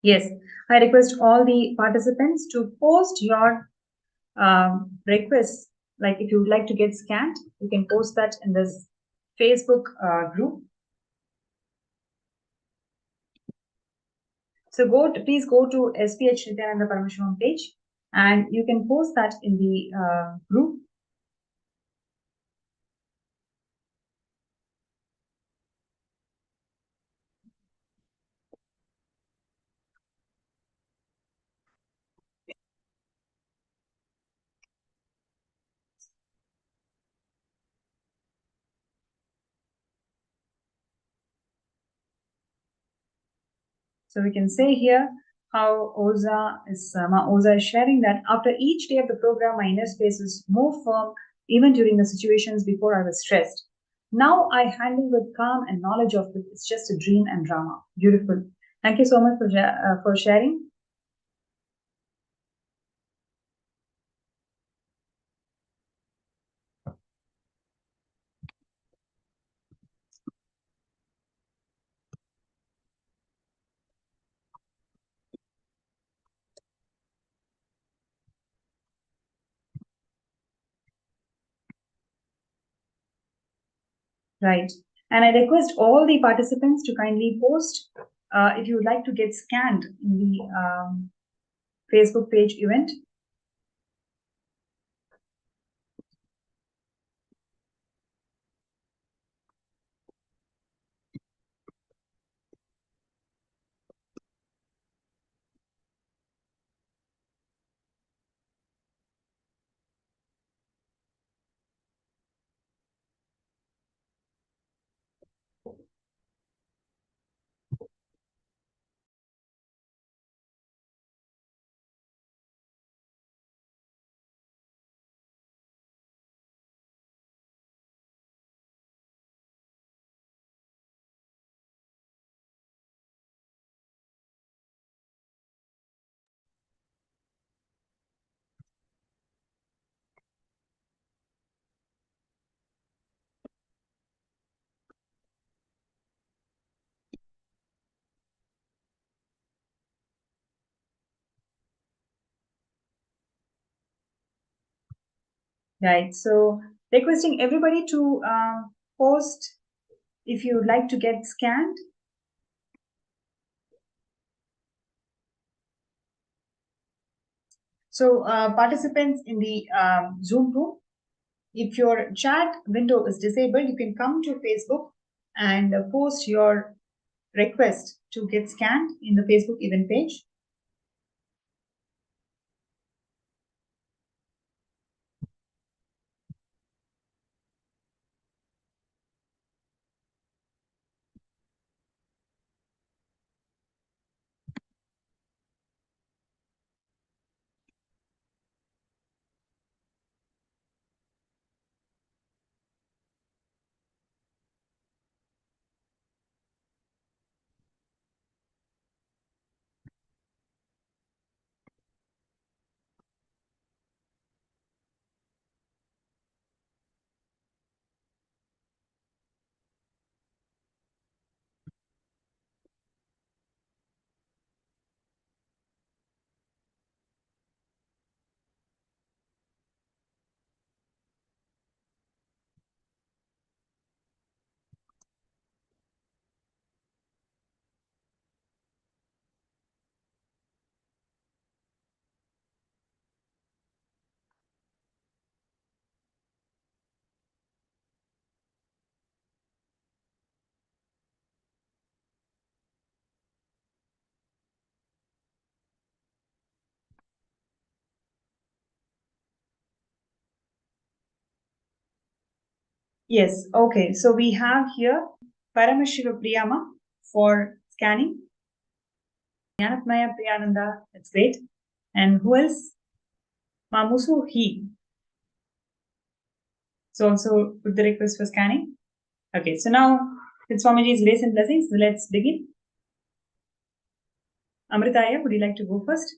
Yes, I request all the participants to post your requests. Like if you would like to get scanned, you can post that in this Facebook group. So please go to SPH Nityananda Parameshwaram page and you can post that in the group. So we can say here how Oza is sharing that after each day of the program, my inner space is more firm, even during the situations before I was stressed. Now I handle with calm and knowledge of it. It's just a dream and drama. Beautiful. Thank you so much for sharing. Right. And I request all the participants to kindly post if you would like to get scanned in the Facebook page event. Right. So requesting everybody to post if you would like to get scanned. So participants in the Zoom room, if your chat window is disabled, you can come to Facebook and post your request to get scanned in the Facebook event page. Yes, okay. So we have here Paramashiva Priyama for scanning. Jnanatmaya Priyananda, that's great. And who else? Mamusu He. So also put the request for scanning. Okay, so now with Swamiji's grace and blessings, let's begin. Amritaya, would you like to go first?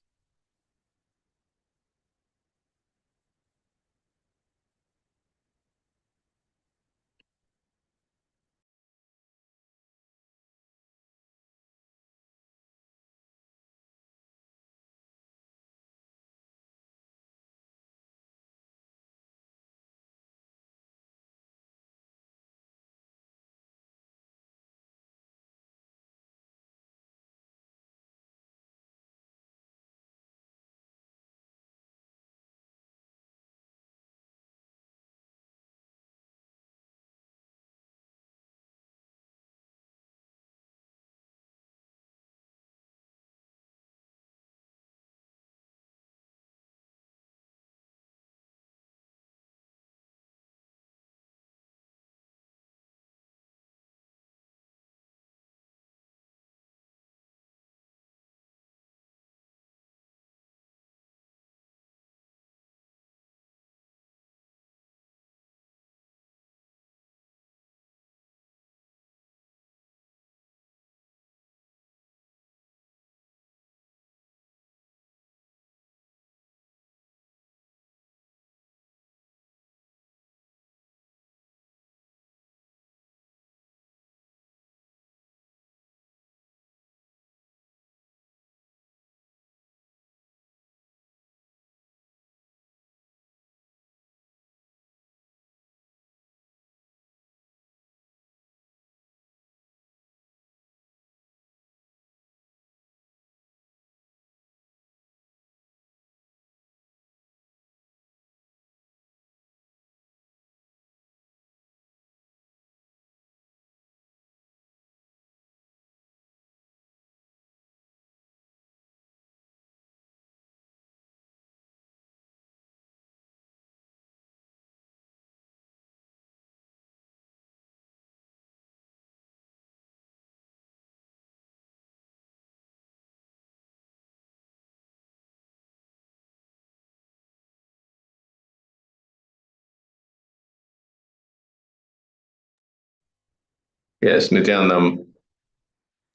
Yes, Nityanandam.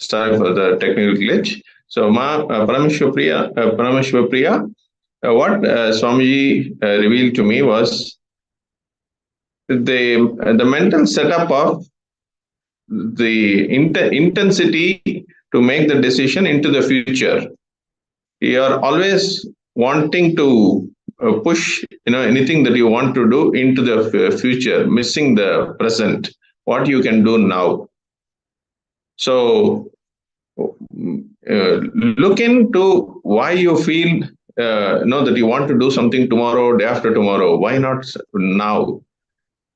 Sorry for the technical glitch. So, Parameshwar Priya, what Swamiji revealed to me was the mental setup of the intensity to make the decision into the future. You are always wanting to push, anything that you want to do into the future, missing the present, what you can do now. So look into why you feel know that you want to do something tomorrow, day after tomorrow. Why not now?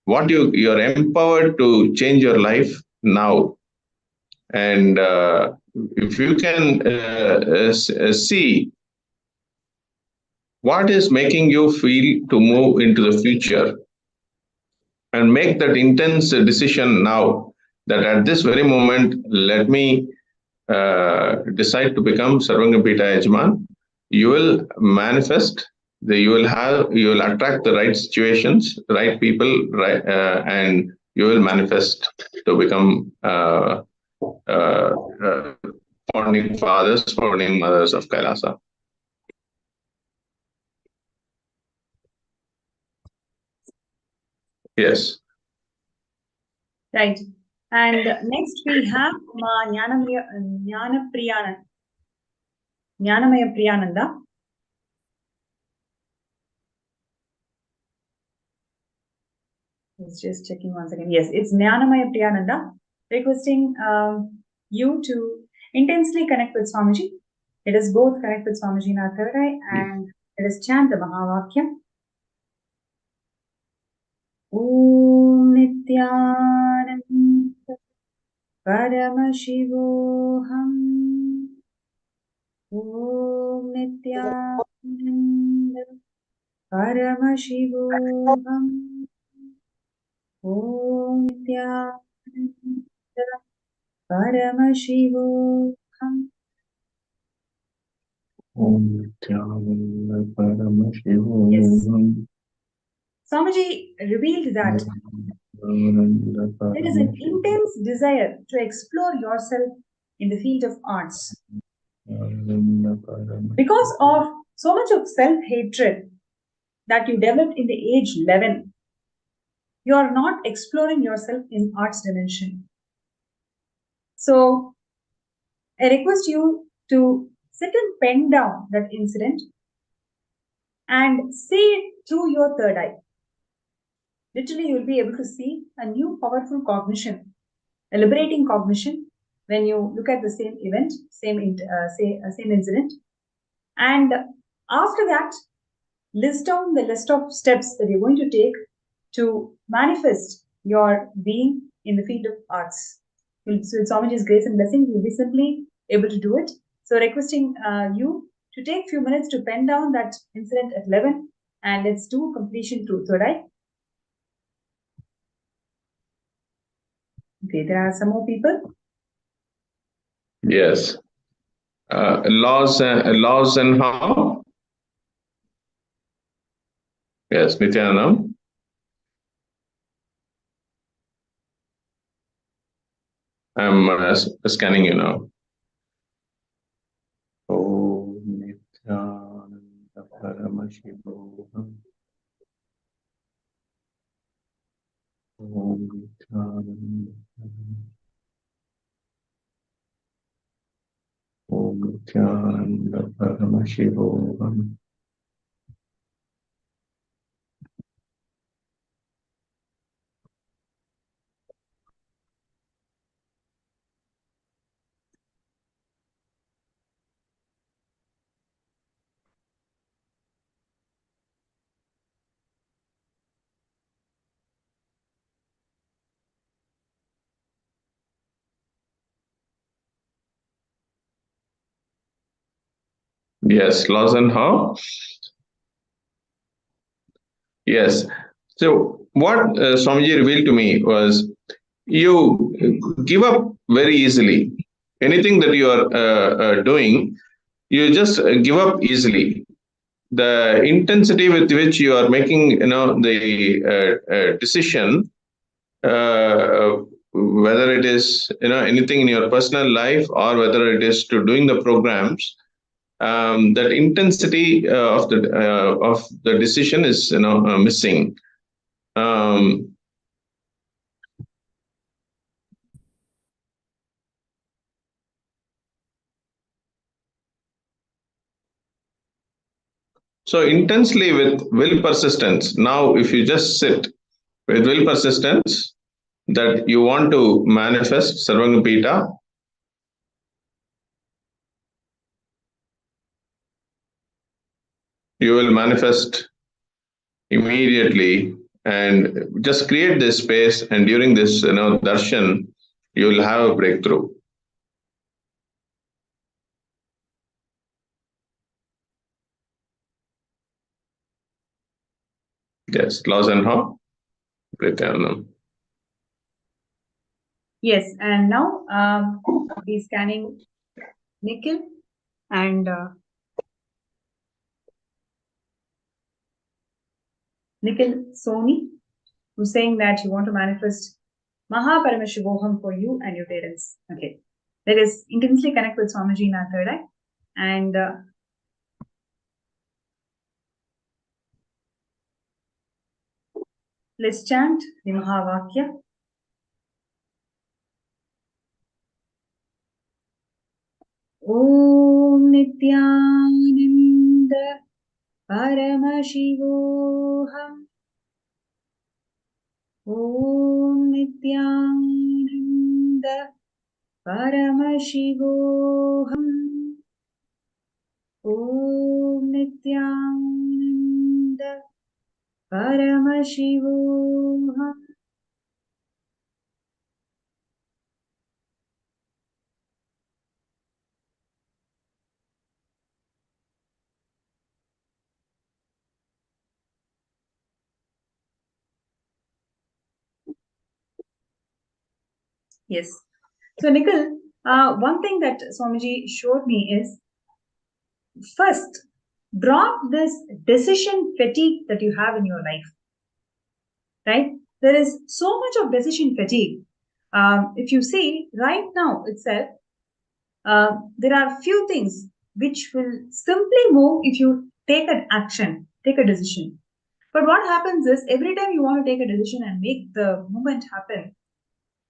What you're empowered to change your life now. And if you can see what is making you feel to move into the future and make that intense decision now, that at this very moment, let me decide to become Sarvangapita Yajman, you will manifest, you will attract the right situations, right people, right, and you will manifest to become founding fathers, founding mothers of Kailasa. Yes. Right. And next we have Jnanamaya Priyananda. It's just checking once again. Yes, it's Jnanamaya Priyananda requesting you to intensely connect with Swamiji. Let us both connect with Swamiji in our third eye and let us chant the Mahavakyam. Om Nityananda Paramashivoham. Om Nityananda Paramashivoham. Om Nityananda Paramashivoham. Om Nityananda Paramashivoham. Swamiji revealed that there is an intense desire to explore yourself in the field of arts. Because of so much of self-hatred that you developed in the age 11, you are not exploring yourself in arts dimension. So I request you to sit and pen down that incident and see it through your third eye. Literally, you'll be able to see a new powerful cognition, a liberating cognition when you look at the same event, same incident. And after that, list down the list of steps that you're going to take to manifest your being in the field of arts. So with Swamiji's grace and blessing, you'll be simply able to do it. So requesting you to take a few minutes to pen down that incident at 11 and let's do completion through third eye. Okay, there are some more people. Yes. Laws and how? Yes, Nityanam. I'm scanning you now. Om Nityananda Paramashivoham. Om Nityananda. Om Nityananda Paramashivoham. Yes, laws and how? Yes. So what Swamiji revealed to me was you give up very easily. Anything that you are doing, you just give up easily. The intensity with which you are making, the decision whether it is anything in your personal life or whether it is to doing the programs, that intensity of the decision is missing. Um, so intensely with will persistence. Now, if you just sit with will persistence that you want to manifest Sarvangapita, you will manifest immediately, and just create this space, and during this darshan you will have a breakthrough. Yes, laws and how? Yes, and now he's scanning Nikhil and Nikhil Soni, who's saying that you want to manifest Mahapadashivoham for you and your parents. Okay. Let us intensely connect with Swamiji in our third eye. And let's chant the Mahavakya. Om Nityananda Paramashivoham. Om Nityananda Paramashivoham. Om Nityananda Paramashivoham. Yes. So, Nikhil, one thing that Swamiji showed me is first, drop this decision fatigue that you have in your life, right? There is so much of decision fatigue. If you see right now itself, there are few things which will simply move if you take an action, take a decision. But what happens is every time you want to take a decision and make the movement happen,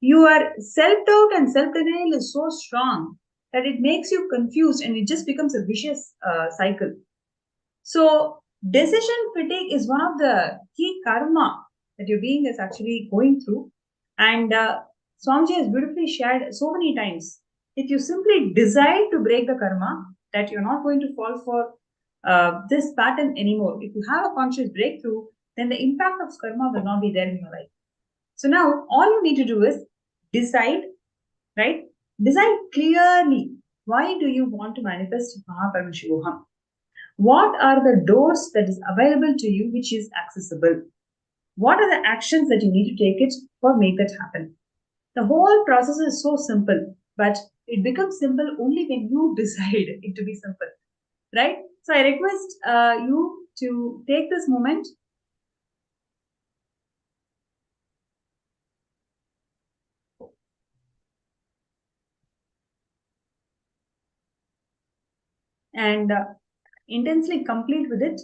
your self doubt and self denial is so strong that it makes you confused and it just becomes a vicious cycle. So, decision fatigue is one of the key karma that your being is actually going through. And Swamiji has beautifully shared so many times. If you simply decide to break the karma, that you're not going to fall for this pattern anymore. If you have a conscious breakthrough, then the impact of karma will not be there in your life. So now all you need to do is decide, right? Decide clearly why do you want to manifest Mahaparamishivoham? What are the doors that is available to you which is accessible? What are the actions that you need to take it or make that happen? The whole process is so simple, but it becomes simple only when you decide it to be simple, right? So I request you to take this moment and intensely complete with it.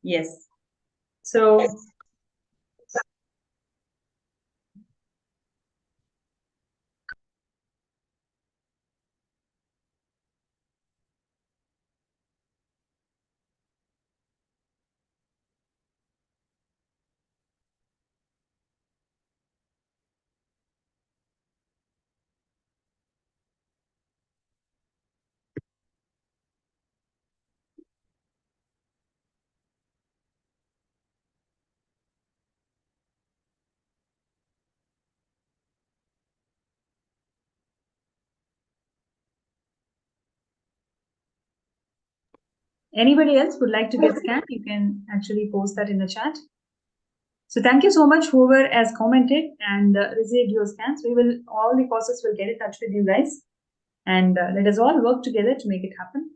Yes. So anybody else would like to get scanned? You can actually post that in the chat. So thank you so much, whoever has commented and received your scans. All the courses will get in touch with you guys, and let us all work together to make it happen.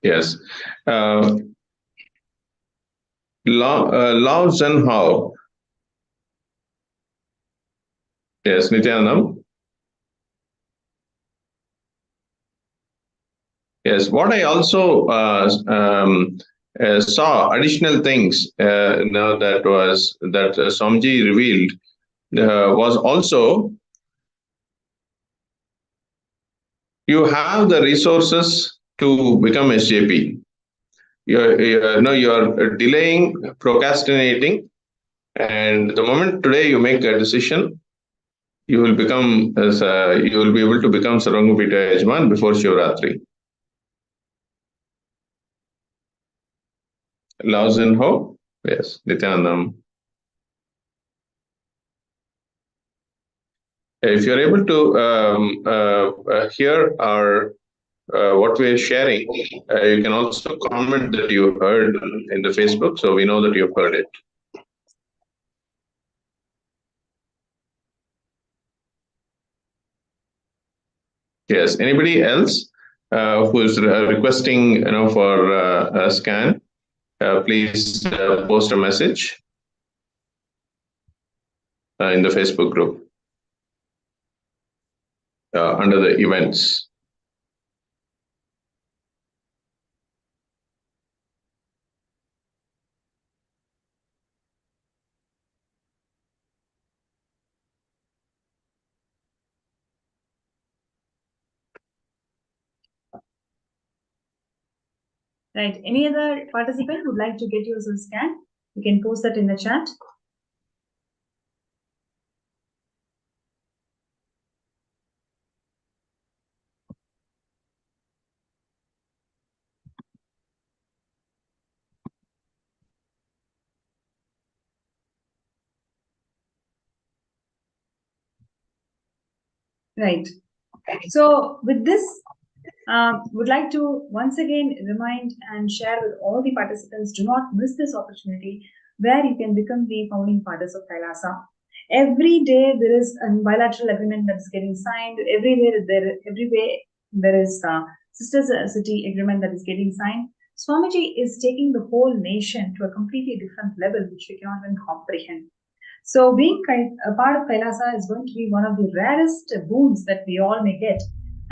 Yes. Lao Zhenhao. Yes, Nityanam. Yes, what I also saw additional things that Swamiji revealed was also you have the resources to become SJP. You're delaying, procrastinating, and the moment today you make a decision, you will be able to become Sarvangapita Yajman before Shivratri. Lao Zhenhao, yes, Nityanandam. If you're able to hear our what we're sharing, you can also comment that you heard in the Facebook, so we know that you've heard it. Yes. Anybody else who is requesting, for a scan, please post a message in the Facebook group under the events. Right. Any other participant would like to get yours a scan? You can post that in the chat. Right. So with this, would like to once again remind and share with all the participants, do not miss this opportunity where you can become the founding fathers of Kailasa. Every day there is a bilateral agreement that is getting signed. Every day there is a Sisters City agreement that is getting signed. Swamiji is taking the whole nation to a completely different level, which we cannot even comprehend. So being a part of Kailasa is going to be one of the rarest boons that we all may get.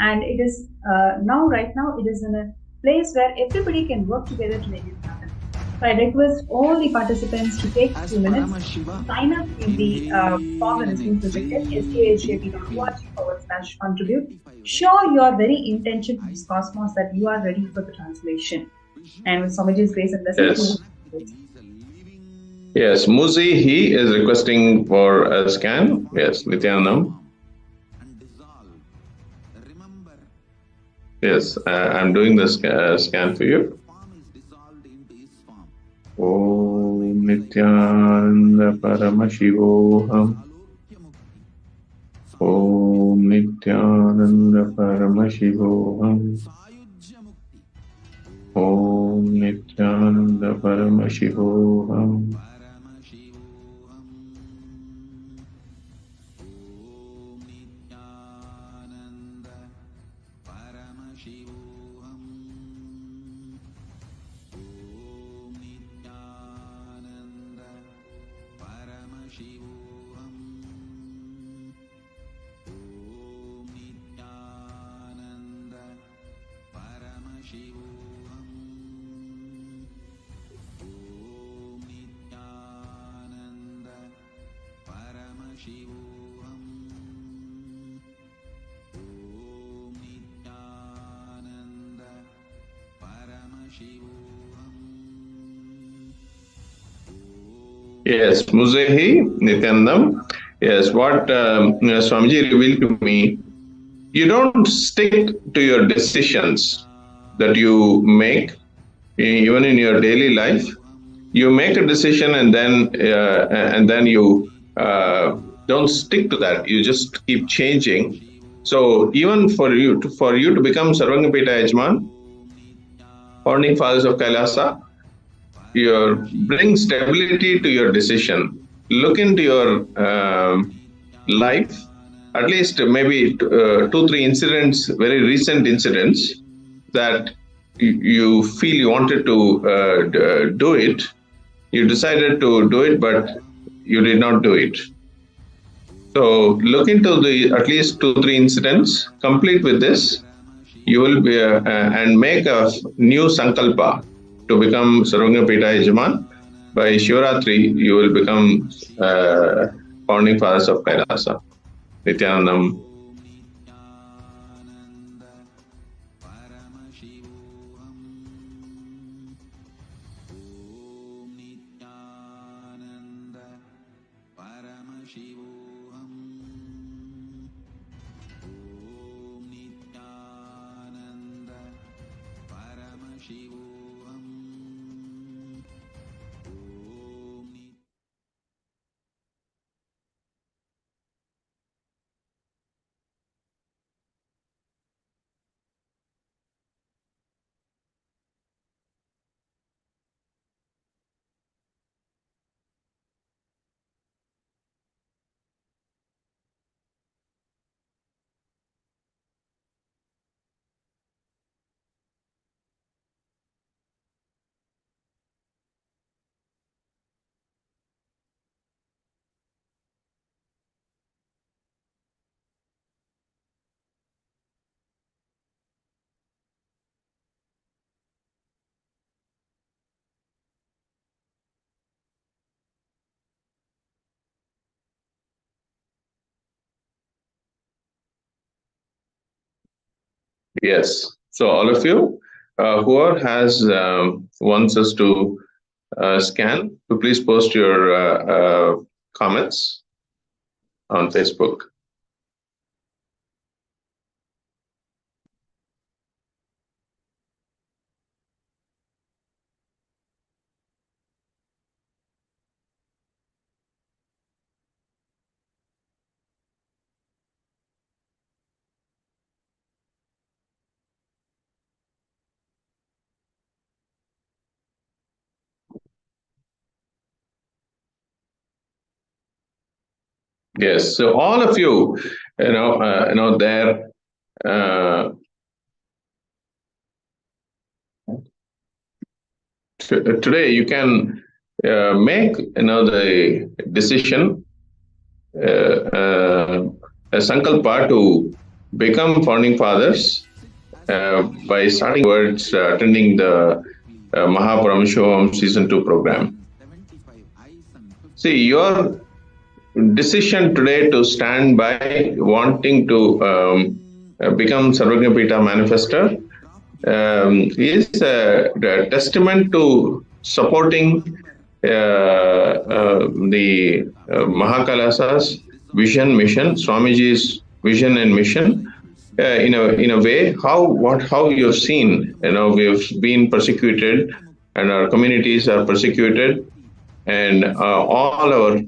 And it is right now, it is in a place where everybody can work together to make it happen. So I request all the participants to take 2 minutes, sign up in the form that has been projected, skajp.org/contribute. Show your very intention to this cosmos that you are ready for the translation. And with Swamiji's grace and blessings, Yes, Muzi, he is requesting for a scan. Yes, Nityanam. Yes, I'm doing the scan for you. Om Nityananda Paramashivoham. Om Nityananda Paramashivoham. Om Nityananda Paramashivoham. Yes, Muzehi, Nityanandam. Yes, what Swamiji revealed to me, you don't stick to your decisions that you make, even in your daily life. You make a decision and then you don't stick to that. You just keep changing. So even for you to become Sarvangapita Yajman, founding fathers of Kailasa, you bring stability to your decision. Look into your life, at least maybe two, three incidents, very recent incidents that you feel you wanted to do it. You decided to do it, but you did not do it. So look into the at least two, three incidents, complete with this. You will be and make a new sankalpa to become Sarvagna-pita Yajaman. By Shivaratri, you will become founding fathers of Kailasa. Nityanandam. Yes. So all of you, whoever has wants us to scan, so please post your comments on Facebook. Yes. So all of you, there. Today you can make the decision, a sankalpa to become founding fathers by starting towards attending the Mahaparamashivamam Season 2 program. See, your decision today to stand by wanting to become Sarvagna-pita manifester is a testament to supporting the Mahakalasa's vision, mission, Swamiji's vision and mission. In a way, how you've seen, we've been persecuted, and our communities are persecuted, and all our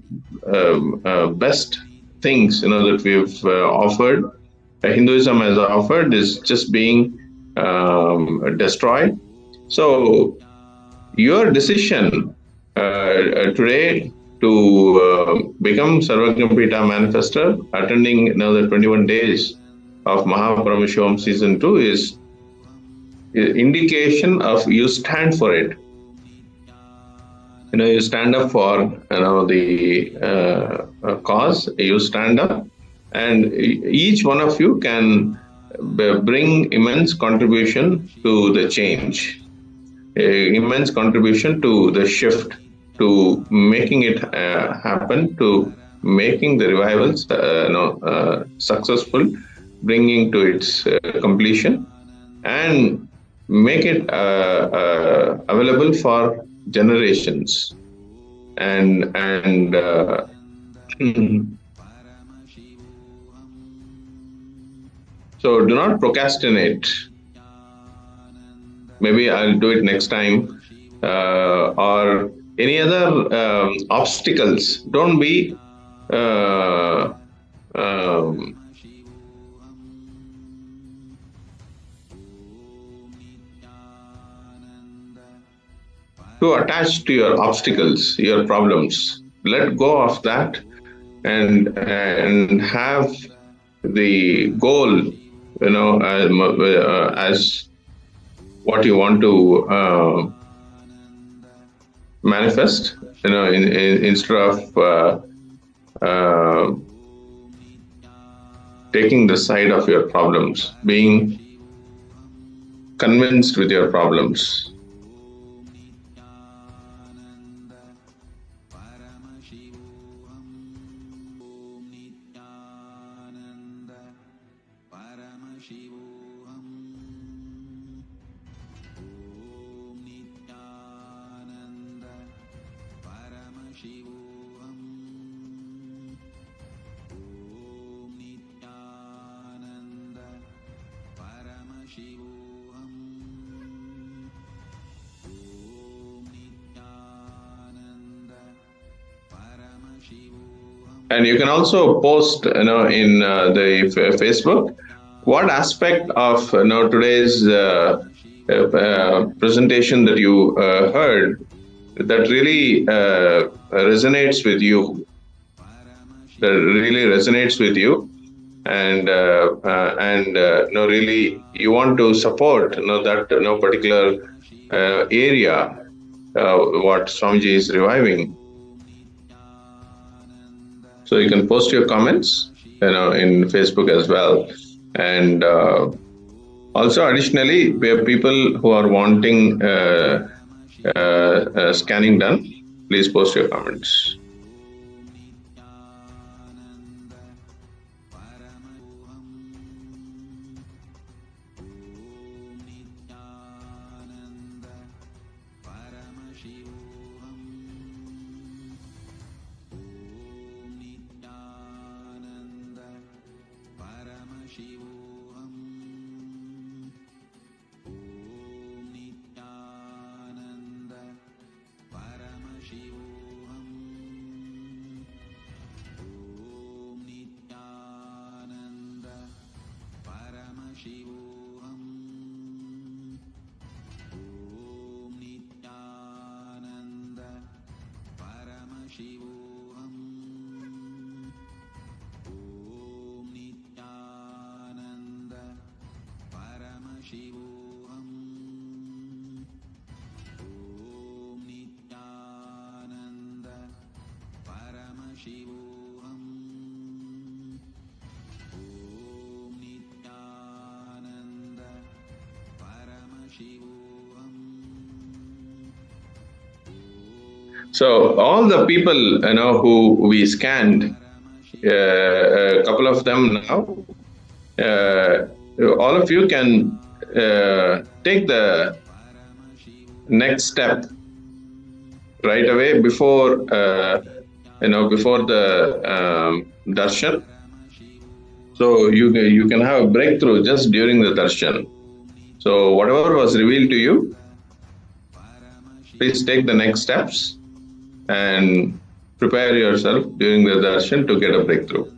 best things, that we've offered, Hinduism has offered, is just being destroyed. So your decision today to become Sarvagna-pita manifester, attending the 21 days of Mahaparamashivamam Season 2 is indication of you stand for it. You stand up for the cause. You stand up, and each one of you can bring immense contribution to the change, immense contribution to the shift, to making it happen, to making the revivals successful, bringing to its completion, and make it available for generations. And so do not procrastinate. Maybe I'll do it next time, or any other obstacles. Don't be too attached to your obstacles, your problems. Let go of that and have the goal, as what you want to manifest. Instead of uh, taking the side of your problems, being convinced with your problems. And you can also post, in the Facebook, what aspect of today's presentation that you heard that really resonates with you, and really you want to support that particular area, what Swamiji is reviving. So you can post your comments, in Facebook as well. And also, additionally, where people who are wanting scanning done, please post your comments. So all the people who we scanned, a couple of them now, uh, all of you can take the next step right away before the darshan. So you can have a breakthrough just during the darshan. So whatever was revealed to you, please take the next steps and prepare yourself during the darshan to get a breakthrough.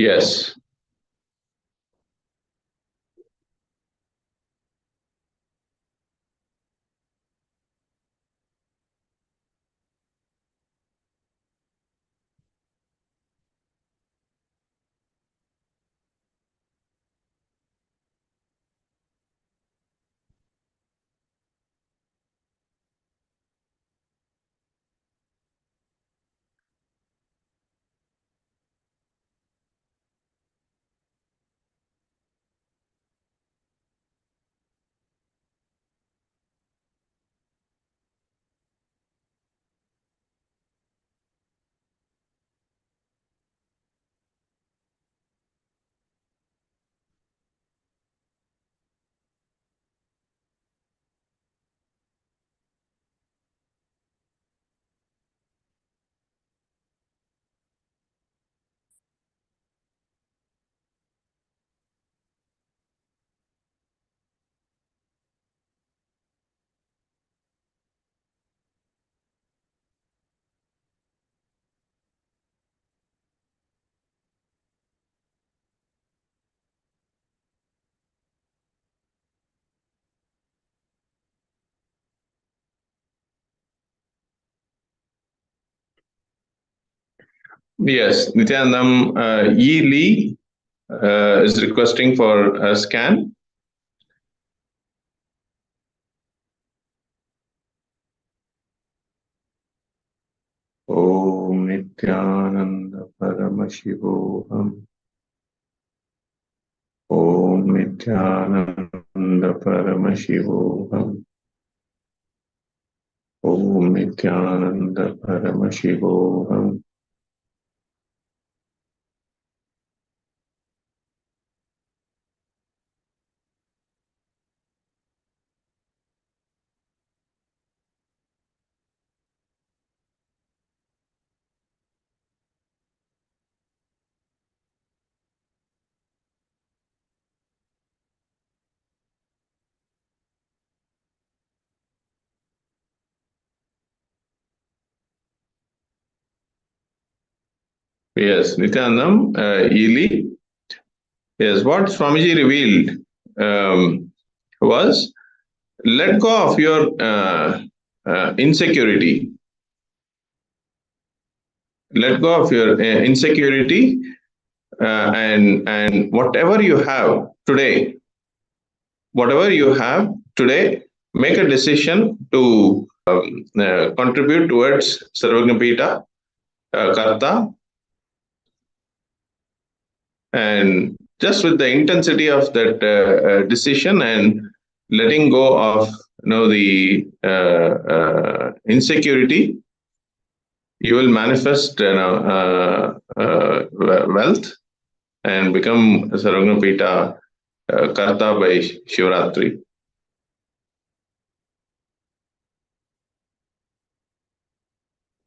Yes. Yes, Nityanandam E. Lee is requesting for a scan. Om Nityananda Paramashivoham. Om Nityananda Paramashivoham. Om Nityananda Paramashivoham. Yes, Nityanandam E. Lee. Yes, what Swamiji revealed was let go of your insecurity. Let go of your insecurity, and whatever you have today, make a decision to contribute towards Sarvagnapita, Karta, and just with the intensity of that decision and letting go of the insecurity, you will manifest wealth and become Sarvagnapita Karta by Shivaratri.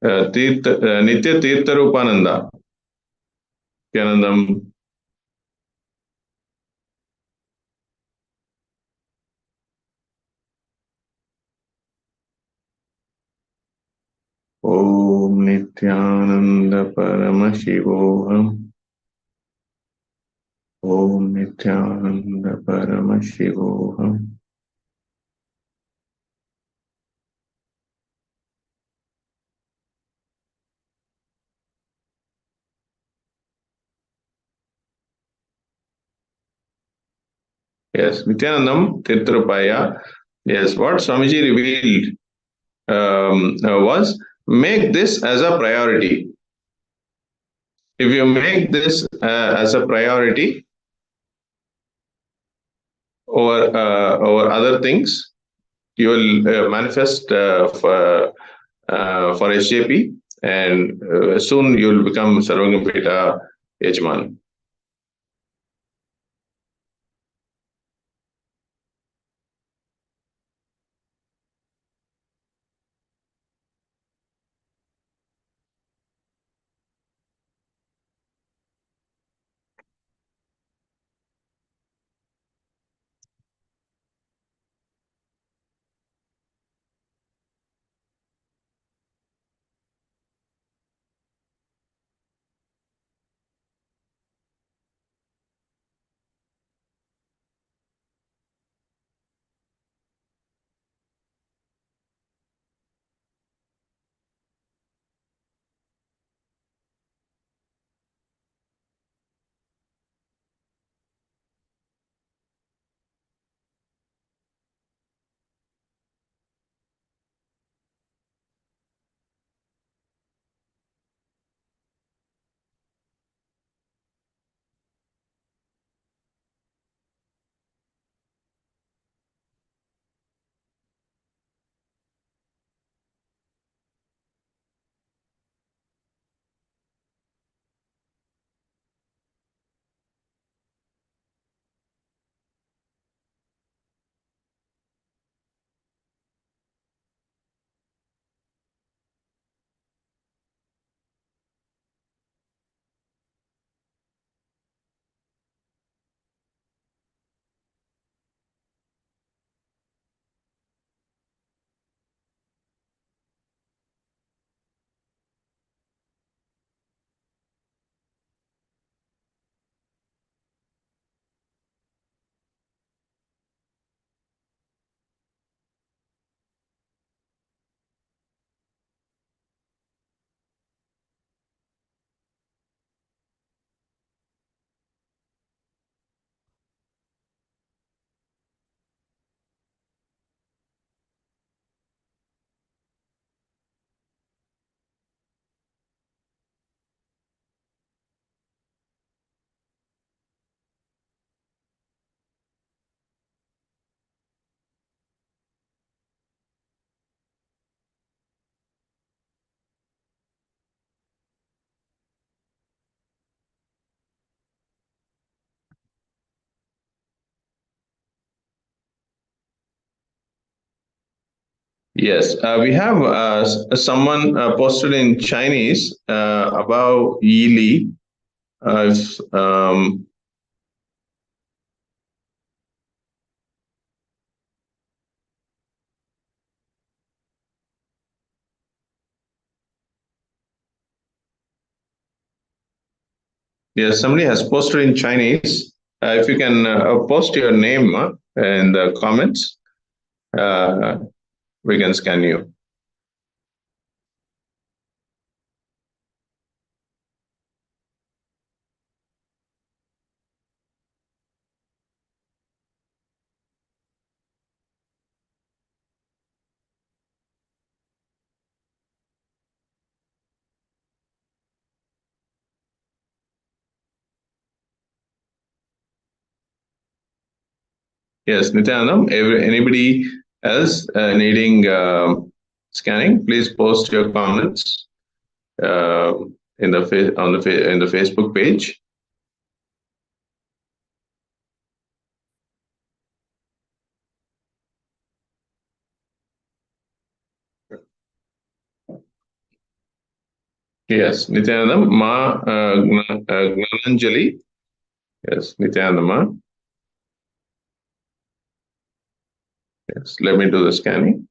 Nitya Tirtha Rupananda, Nityanandam. Om Nityananda Paramashivoham. Om Nityananda Paramashivoham. Yes, Nityanandam Tirtharupaya. Yes, what Swamiji revealed was make this as a priority. If you make this as a priority over other things, you will manifest for SJP, and soon you will become Sarvagapita Yajman. Yes, we have someone posted in Chinese about Yili. If, yes, somebody has posted in Chinese. If you can post your name in the comments, uh, we can scan you. Yes, Nityanandam, anybody else needing scanning, please post your comments in the in the Facebook page. Yes, Nityanandam, Gnananjali. Yes, Nityanandam. Yes, let me do the scanning.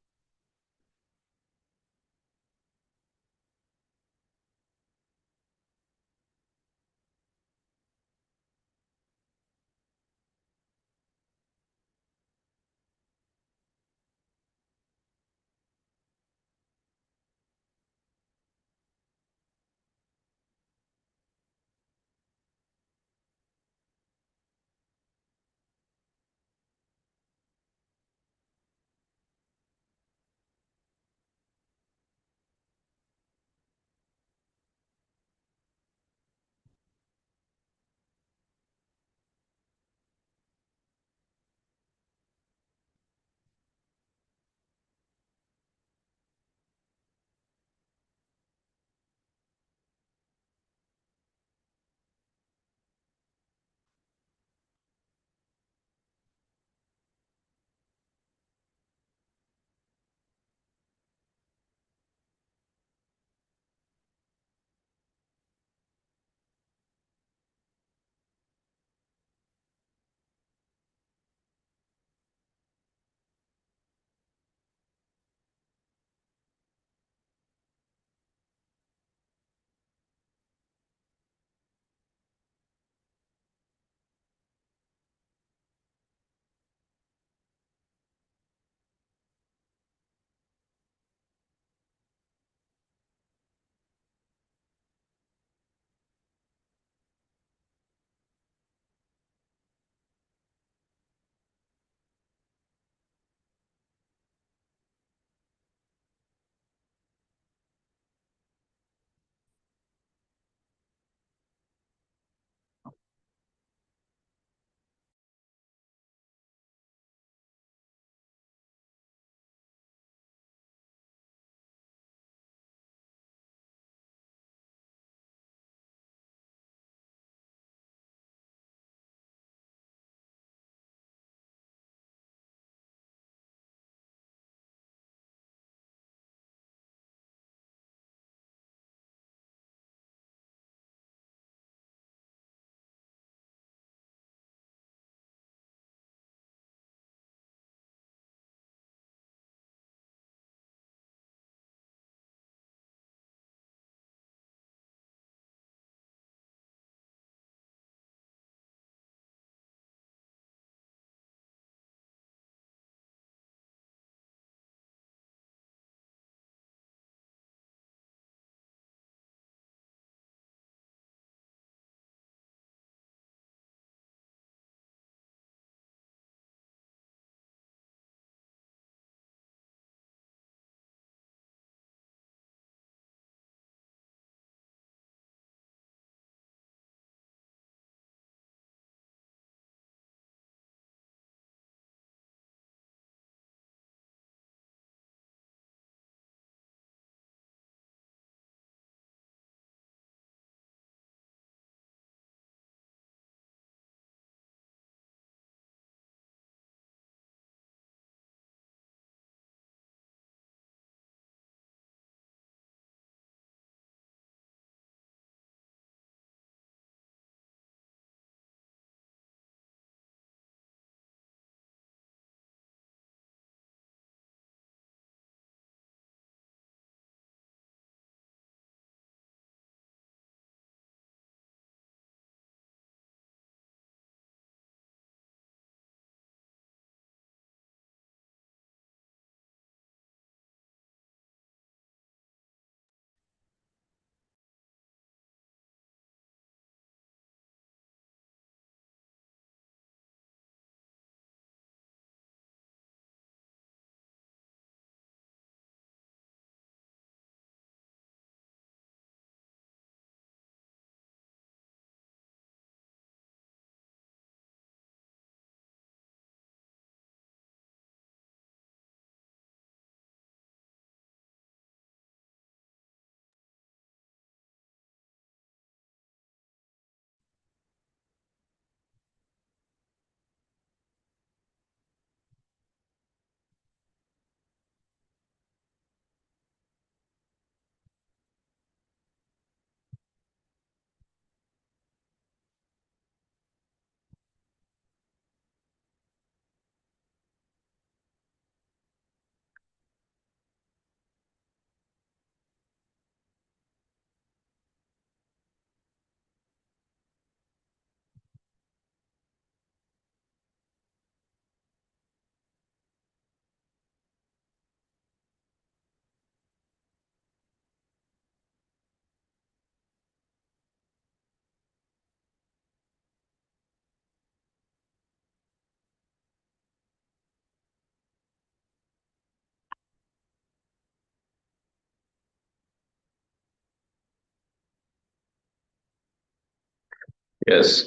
Yes.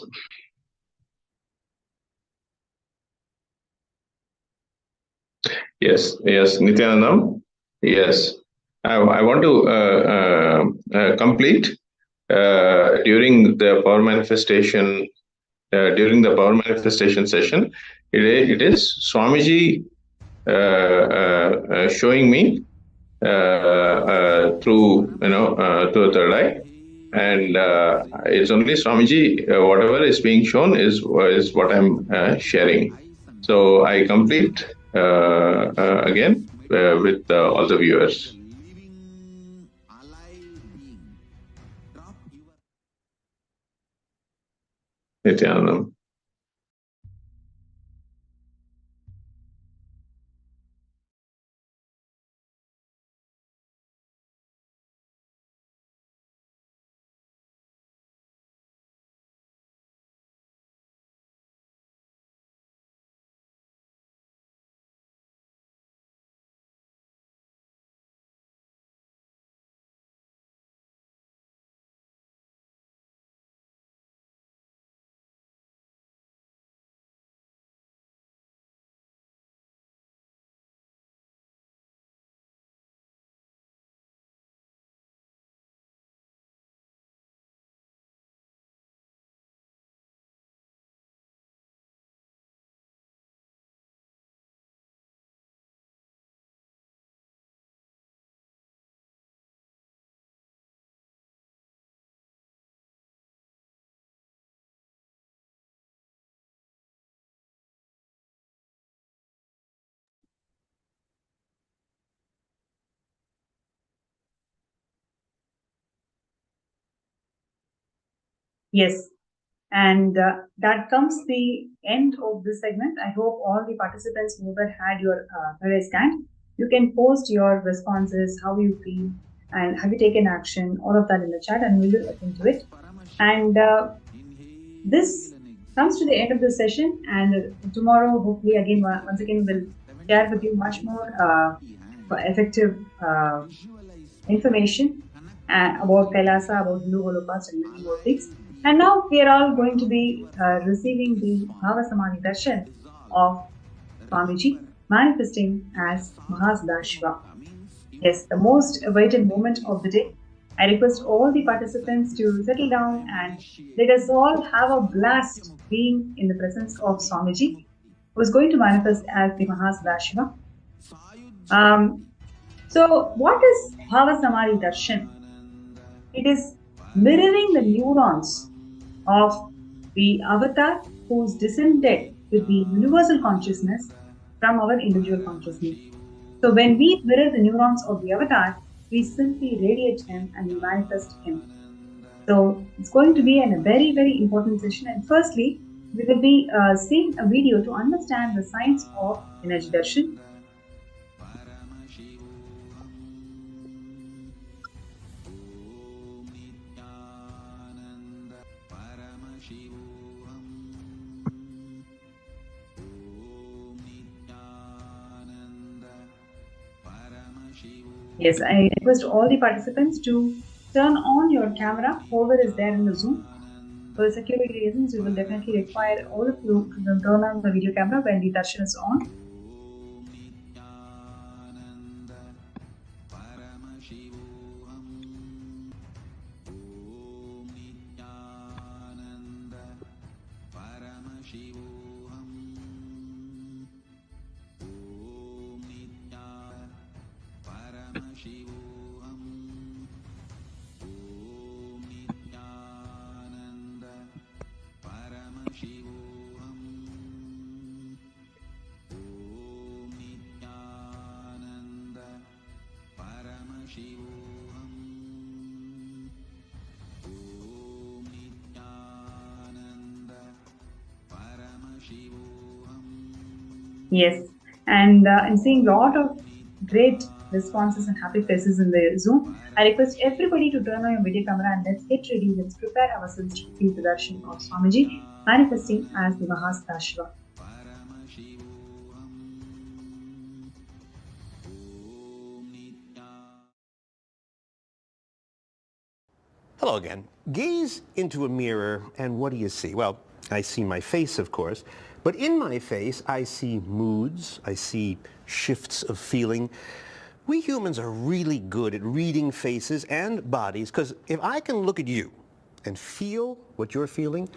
Yes. Yes. Nityanandam. Yes. I want to complete during the power manifestation. During the power manifestation session, it is Swamiji showing me through through a third eye, and it's only Swamiji. Whatever is being shown is what I'm sharing. So I complete again with all the viewers. Nityanandam. Yes. And that comes the end of this segment. I hope all the participants who ever had your third eye scan, you can post your responses, how you feel, and have you taken action, all of that in the chat, and we will look into it. And this comes to the end of the session. And tomorrow, hopefully, again, once again, we'll share with you much more effective information about Kailasa, about Hindu Holocaust, and many more things. And now we are all going to be receiving the Bhava Samadhi Darshan of Swamiji, manifesting as Mahasadashiva. Yes, the most awaited moment of the day. I request all the participants to settle down and let us all have a blast being in the presence of Swamiji, who is going to manifest as the Mahasadashiva. So, what is Bhava Samadhi Darshan? It is mirroring the neurons of the avatar who's descended with the universal consciousness from our individual consciousness. So when we mirror the neurons of the avatar, we simply radiate him and we manifest him. So it's going to be a very, very important session. And firstly, we will be seeing a video to understand the science of energy darshan. Yes, I request all the participants to turn on your camera, whoever is there in the Zoom. For security reasons, we will definitely require all of you to turn on the video camera when the darshan is on. Yes, and I'm seeing a lot of great responses and happy faces in the Zoom. I request everybody to turn on your video camera and let's get ready. Let's prepare ourselves to see the darshan of Swamiji manifesting as the Mahasadashiva. Hello again. Gaze into a mirror and what do you see? Well, I see my face, of course, but in my face I see moods, I see shifts of feeling. We humans are really good at reading faces and bodies because if I can look at you and feel what you're feeling,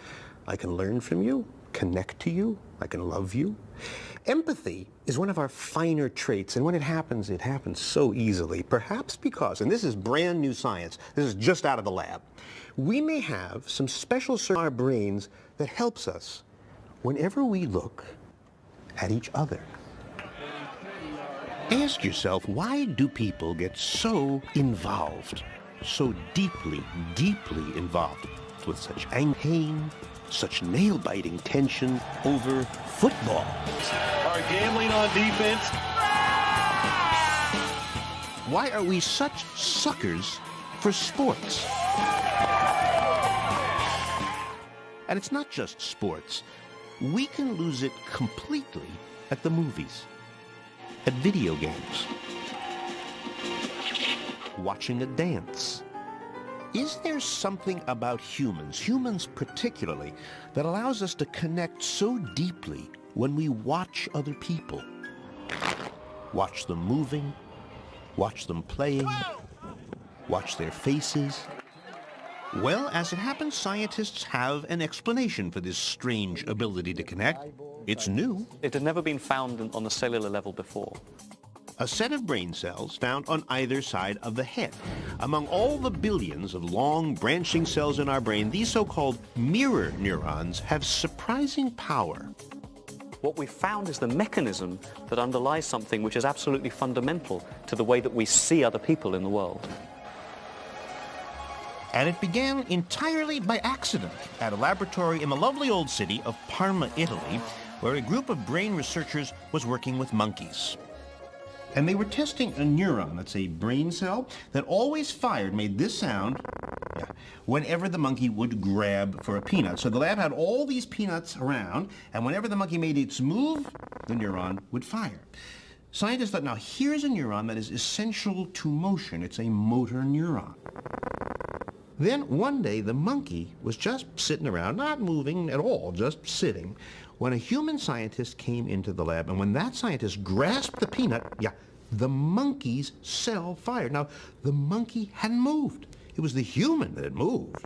I can learn from you, connect to you, I can love you. Empathy is one of our finer traits, and when it happens so easily, perhaps because, and this is brand new science, this is just out of the lab, we may have some special circuit in our brains that helps us whenever we look at each other. Ask yourself, why do people get so involved, so deeply, deeply involved with such anger, pain, such nail-biting tension over football? Are gambling on defense. Why are we such suckers for sports? And it's not just sports. We can lose it completely at the movies, at video games, watching a dance. Is there something about humans particularly, that allows us to connect so deeply when we watch other people? Watch them moving, watch them playing, watch their faces. Well, as it happens, scientists have an explanation for this strange ability to connect. It's new. It had never been found on the cellular level before. A set of brain cells found on either side of the head. Among all the billions of long branching cells in our brain, these so-called mirror neurons have surprising power. What we found is the mechanism that underlies something which is absolutely fundamental to the way that we see other people in the world. And it began entirely by accident at a laboratory in the lovely old city of Parma, Italy, where a group of brain researchers was working with monkeys. And they were testing a neuron, that's a brain cell, that always fired, made this sound, whenever the monkey would grab for a peanut. So the lab had all these peanuts around, and whenever the monkey made its move, the neuron would fire. Scientists thought, now here's a neuron that is essential to motion. It's a motor neuron. Then one day the monkey was just sitting around, not moving at all, just sitting, when a human scientist came into the lab. And when that scientist grasped the peanut, the monkey's cell fired. Now, the monkey hadn't moved. It was the human that had moved,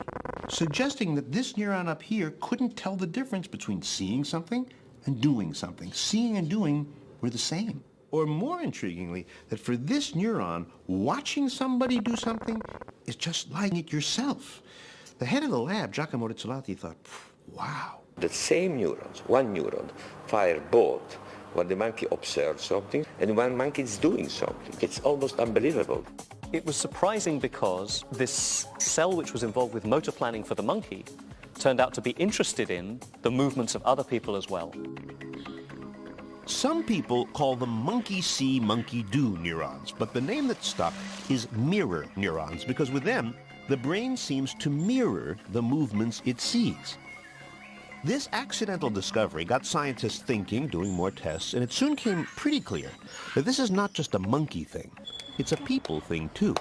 suggesting that this neuron up here couldn't tell the difference between seeing something and doing something. Seeing and doing were the same. Or more intriguingly, that for this neuron, watching somebody do something is just like it yourself. The head of the lab, Giacomo Rizzolatti, thought, wow. The same neurons, one neuron, fire both when the monkey observes something and when monkey is doing something. It's almost unbelievable. It was surprising because this cell which was involved with motor planning for the monkey turned out to be interested in the movements of other people as well. Some people call them monkey see, monkey do neurons, but the name that stuck is mirror neurons, because with them, the brain seems to mirror the movements it sees. This accidental discovery got scientists thinking, doing more tests, and it soon came pretty clear that this is not just a monkey thing. It's a people thing, too.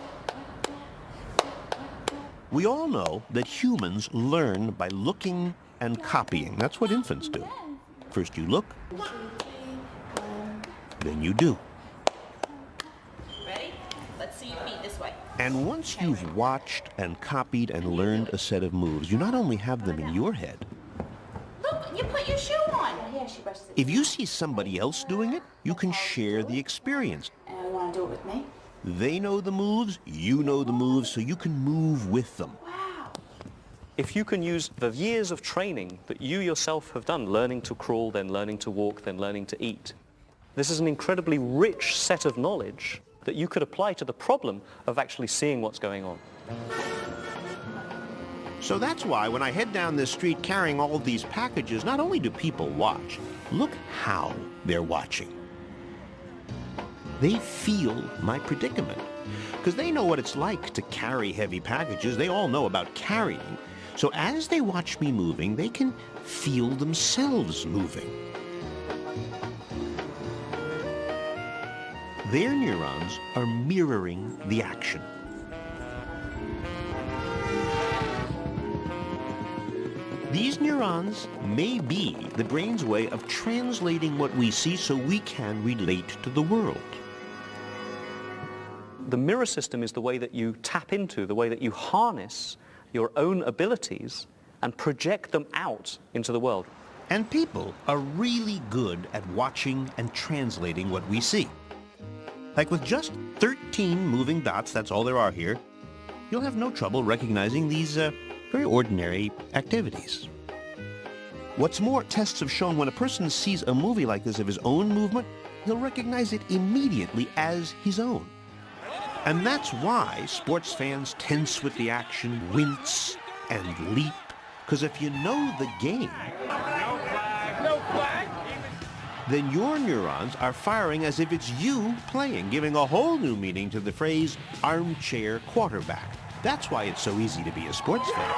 We all know that humans learn by looking and copying. That's what infants do. First you look, then you do. Ready? Let's see your feet this way. And once you've watched and copied and learned a set of moves, you not only have them in your head. Look, you put your shoe on. Yeah, she brushed it. If you see somebody else doing it, you can share the experience. And you want to do it with me? They know the moves, you know the moves, so you can move with them. Wow. If you can use the years of training that you yourself have done, learning to crawl, then learning to walk, then learning to eat, this is an incredibly rich set of knowledge that you could apply to the problem of actually seeing what's going on. So that's why when I head down this street carrying all of these packages, not only do people watch, look how they're watching. They feel my predicament, because they know what it's like to carry heavy packages. They all know about carrying. So as they watch me moving, they can feel themselves moving. Their neurons are mirroring the action. These neurons may be the brain's way of translating what we see so we can relate to the world. The mirror system is the way that you tap into, the way that you harness your own abilities and project them out into the world. And people are really good at watching and translating what we see. Like with just 13 moving dots, that's all there are here, you'll have no trouble recognizing these very ordinary activities. What's more, tests have shown when a person sees a movie like this of his own movement, he'll recognize it immediately as his own. And that's why sports fans tense with the action, wince, and leap, because if you know the game, then your neurons are firing as if it's you playing, giving a whole new meaning to the phrase armchair quarterback. That's why it's so easy to be a sports fan.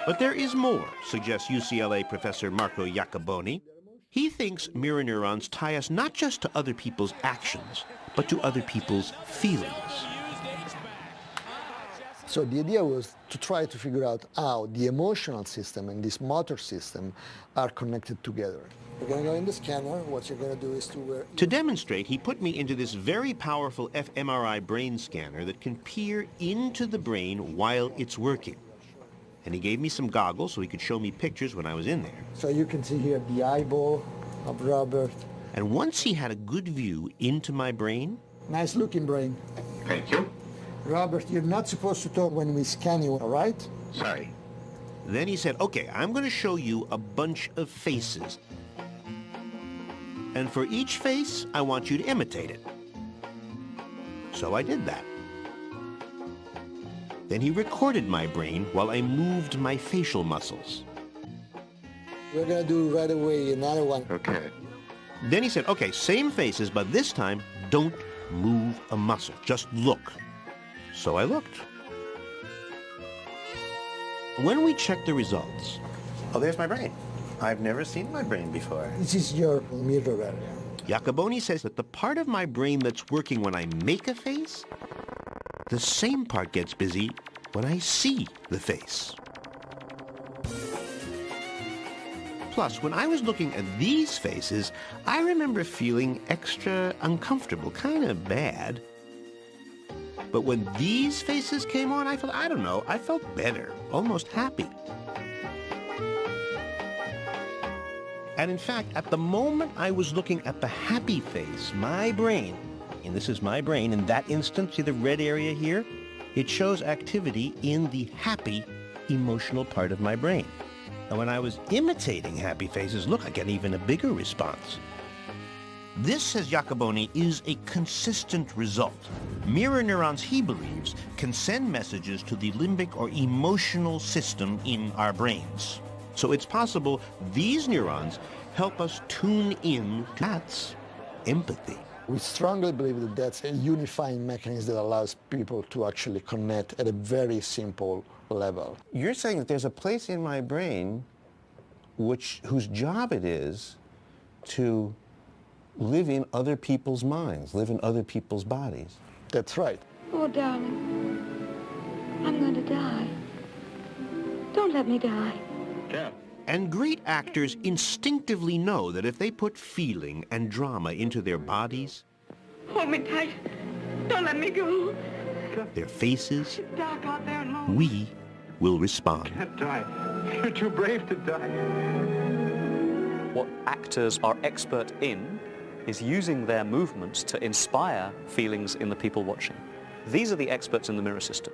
But there is more, suggests UCLA professor Marco Iacoboni. He thinks mirror neurons tie us not just to other people's actions, but to other people's feelings. So the idea was to try to figure out how the emotional system and this motor system are connected together. We're going to go in the scanner. What you're going to do is To demonstrate, he put me into this very powerful fMRI brain scanner that can peer into the brain while it's working. And he gave me some goggles so he could show me pictures when I was in there. So you can see here the eyeball of Robert. And once he had a good view into my brain... Nice looking brain. Thank you. Robert, you're not supposed to talk when we scan you, all right? Sorry. Then he said, okay, I'm going to show you a bunch of faces. And for each face, I want you to imitate it. So I did that. Then he recorded my brain while I moved my facial muscles. We're going to do right away another one. Okay. Then he said, okay, same faces, but this time, don't move a muscle. Just look. So I looked. When we checked the results... Oh, there's my brain. I've never seen my brain before. This is your mirror area. Iacoboni says that the part of my brain that's working when I make a face, the same part gets busy when I see the face. Plus, when I was looking at these faces, I remember feeling extra uncomfortable, kind of bad. But when these faces came on, I felt better, almost happy. And in fact, at the moment I was looking at the happy face, my brain, and this is my brain, in that instant, see the red area here? It shows activity in the happy, emotional part of my brain. And when I was imitating happy faces, look, I get even a bigger response. This, says Iacoboni, is a consistent result. Mirror neurons, he believes, can send messages to the limbic or emotional system in our brains. So it's possible these neurons help us tune in to that's empathy. We strongly believe that that's a unifying mechanism that allows people to actually connect at a very simple level. You're saying that there's a place in my brain whose job it is to live in other people's minds, live in other people's bodies. That's right. Oh, darling, I'm going to die. Don't let me die. Yeah. And great actors instinctively know that if they put feeling and drama into their bodies, Hold me tight. Don't let me go. their faces, It's dark out there alone. we will respond. Can't die. You're too brave to die. What actors are expert in is using their movements to inspire feelings in the people watching. These are the experts in the mirror system.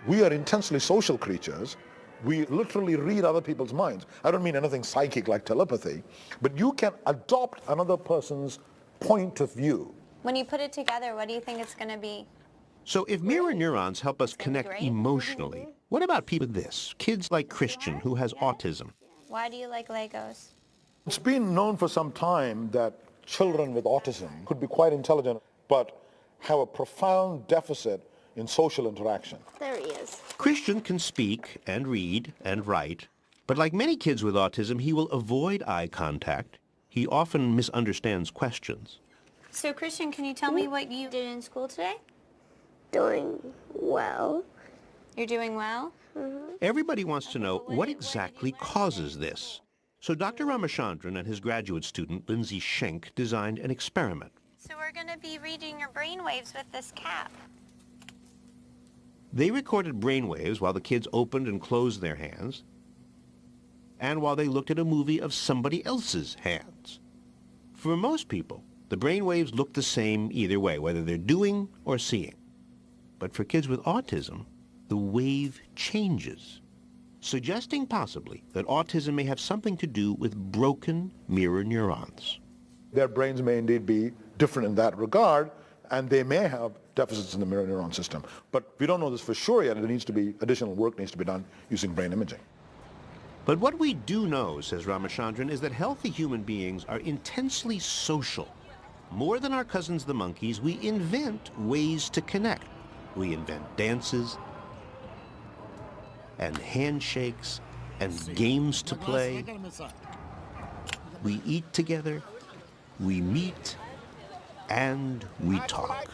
We are intensely social creatures. We literally read other people's minds. I don't mean anything psychic like telepathy, but you can adopt another person's point of view. When you put it together, what do you think it's going to be? So if mirror neurons help us connect great. emotionally, what about people like this? Kids like Christian, who has autism. Why do you like Legos? It's been known for some time that children with autism could be quite intelligent, but have a profound deficit in social interaction. There he is. Christian can speak and read and write, but like many kids with autism, he will avoid eye contact. He often misunderstands questions. So, Christian, can you tell me what you did in school today? Doing well. You're doing well? Everybody wants to know what exactly causes this. So Dr. Ramachandran and his graduate student, Lindsay Schenk, designed an experiment. So we're going to be reading your brain waves with this cap. They recorded brainwaves while the kids opened and closed their hands, and while they looked at a movie of somebody else's hands. For most people, the brainwaves look the same either way, whether they're doing or seeing. But for kids with autism, the wave changes, suggesting possibly that autism may have something to do with broken mirror neurons. Their brains may indeed be different in that regard, and they may have deficits in the mirror neuron system. But we don't know this for sure yet. There needs to be additional work needs to be done using brain imaging. But what we do know, says Ramachandran, is that healthy human beings are intensely social. More than our cousins the monkeys, we invent ways to connect. We invent dances and handshakes and games to play. We eat together, we meet, and we talk.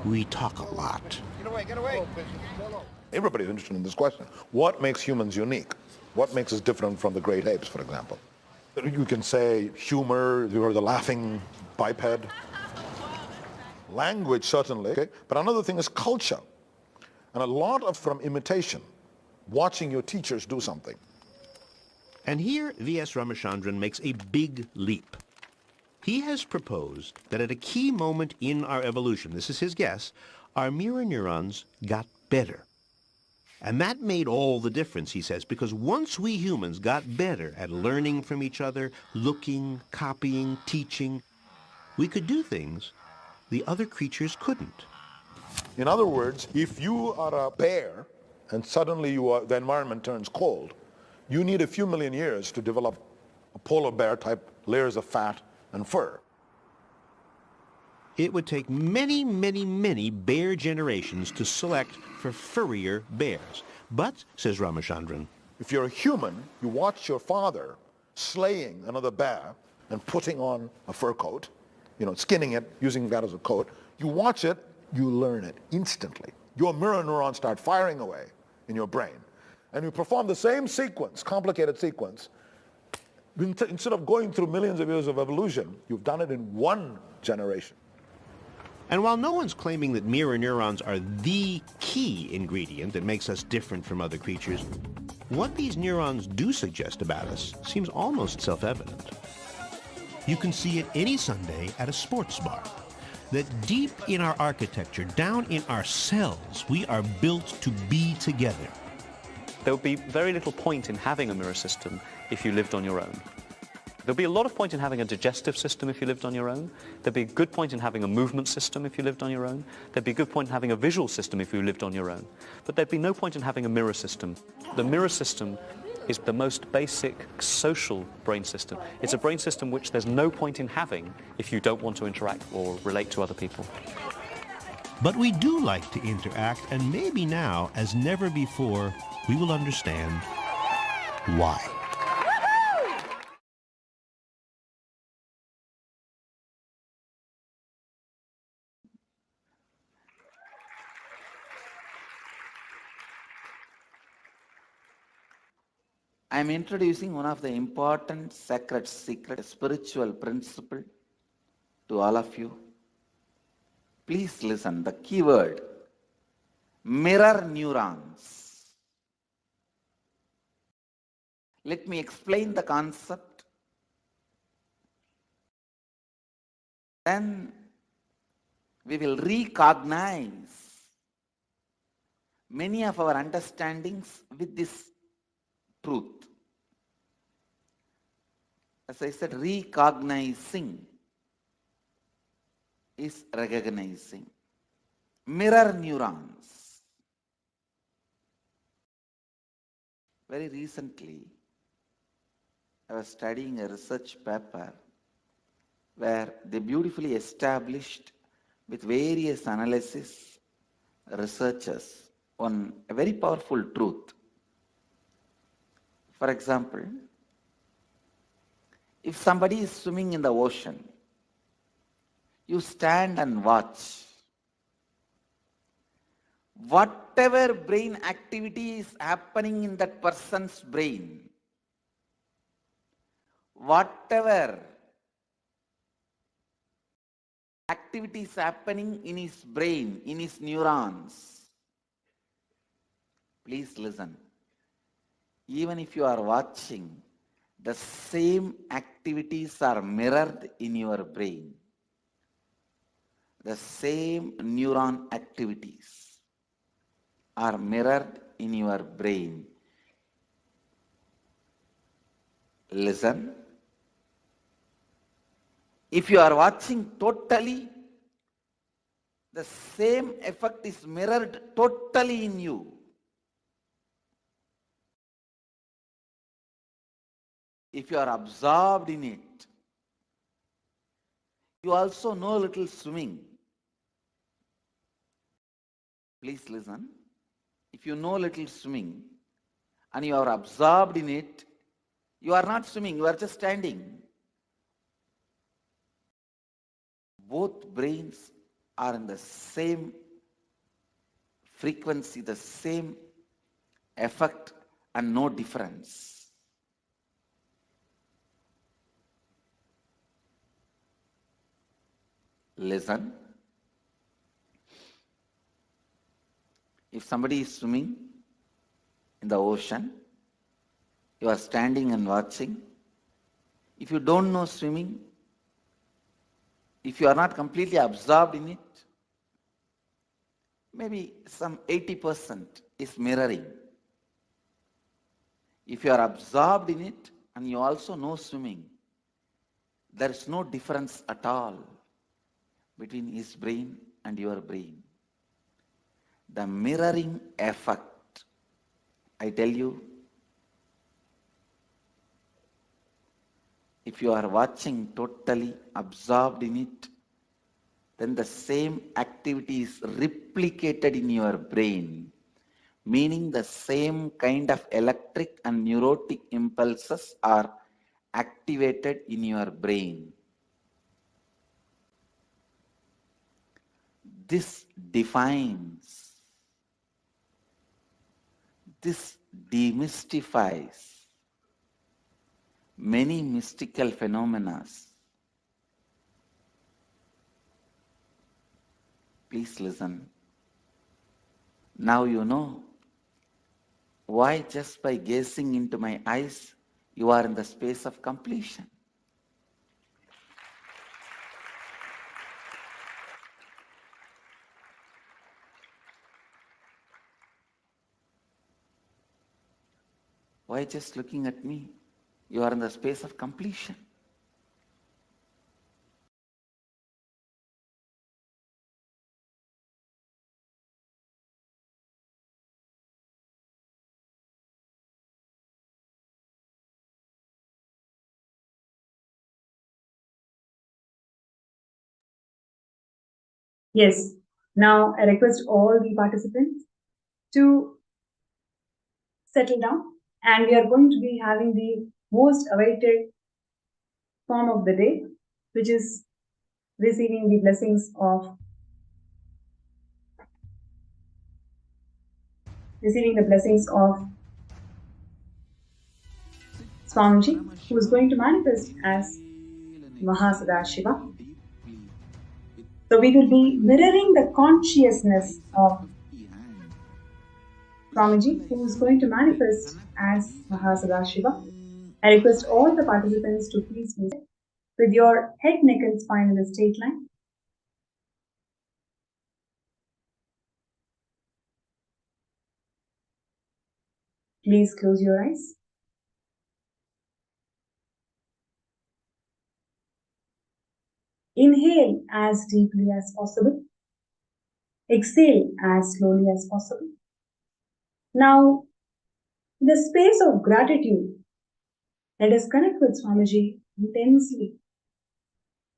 We talk a lot. Get away. Everybody's interested in this question. What makes humans unique? What makes us different from the great apes, for example? You can say humor, you're the laughing biped. Language, certainly. Okay? But another thing is culture. And a lot of from imitation, watching your teachers do something. And here V.S. Ramachandran makes a big leap. He has proposed that at a key moment in our evolution, this is his guess, our mirror neurons got better. And that made all the difference, he says, because once we humans got better at learning from each other, looking, copying, teaching, we could do things the other creatures couldn't. In other words, if you are a bear and suddenly the environment turns cold, you need a few million years to develop a polar bear type layers of fat and fur. It would take many, many, many bear generations to select for furrier bears. But, says Ramachandran, if you're a human, you watch your father slaying another bear and putting on a fur coat, skinning it, using that as a coat. You watch it, you learn it instantly. Your mirror neurons start firing away in your brain. And you perform the same sequence, complicated sequence. Instead of going through millions of years of evolution, you've done it in one generation. And while no one's claiming that mirror neurons are the key ingredient that makes us different from other creatures, what these neurons do suggest about us seems almost self-evident. You can see it any Sunday at a sports bar, that deep in our architecture, down in our cells, we are built to be together. There would be very little point in having a mirror system if you lived on your own. There'd be a lot of point in having a digestive system if you lived on your own. There'd be a good point in having a movement system if you lived on your own. There'd be a good point in having a visual system if you lived on your own. But there'd be no point in having a mirror system. The mirror system is the most basic social brain system. It's a brain system which there's no point in having if you don't want to interact or relate to other people. But we do like to interact, and maybe now, as never before, we will understand why. I am introducing one of the important sacred secret spiritual principle to all of you. Please listen, the keyword, mirror neurons. Let me explain the concept. Then we will recognize many of our understandings with this truth. As I said, recognizing is recognizing. Mirror neurons. Very recently, I was studying a research paper where they beautifully established with various analysis researchers on a very powerful truth. For example, if somebody is swimming in the ocean, you stand and watch. whatever brain activity is happening in that person's brain, whatever activity is happening in his brain, in his neurons, please listen. Even if you are watching, the same activities are mirrored in your brain. The same neuron activities are mirrored in your brain. Listen. If you are watching totally, the same effect is mirrored totally in you. If you are absorbed in it, you also know a little swimming. Please listen. If you know a little swimming and you are absorbed in it, you are not swimming, you are just standing. Both brains are in the same frequency, the same effect, and no difference. Listen. If somebody is swimming in the ocean, you are standing and watching. If you don't know swimming, if you are not completely absorbed in it, maybe some 80% is mirroring. If you are absorbed in it and you also know swimming, there is no difference at all between his brain and your brain. The mirroring effect, I tell you, if you are watching totally absorbed in it, then the same activity is replicated in your brain, meaning the same kind of electric and neurotic impulses are activated in your brain. This defines, this demystifies many mystical phenomena. Please listen. Now you know why just by gazing into my eyes, you are in the space of completion. Why just looking at me, you are in the space of completion. Yes. Now I request all the participants to settle down, and we are going to be having the most awaited form of the day, which is receiving the blessings of Swamiji, who is going to manifest as Mahasadashiva. So we will be mirroring the consciousness of Swamiji, who is going to manifest as Mahasadashiva. I request all the participants to please be with your head, neck and spine in a straight line. Please close your eyes. Inhale as deeply as possible. Exhale as slowly as possible. Now, in the space of gratitude, let us connect with Swamiji intensely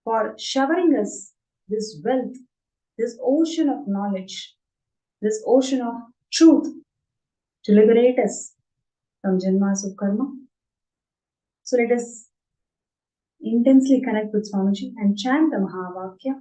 for showering us this wealth, this ocean of knowledge, this ocean of truth to liberate us from Janmas of Karma. So let us intensely connect with Swamiji and chant the Mahavakya.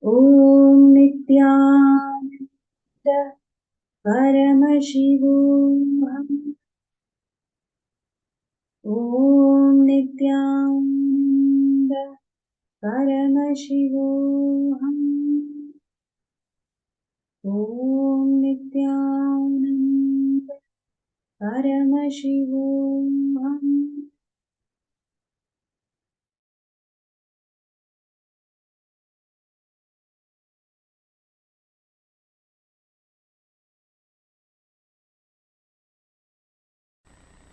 Om Nityananda Paramashivoham. Om Nityananda Paramashivoham. Om Nityananda Paramashivoham.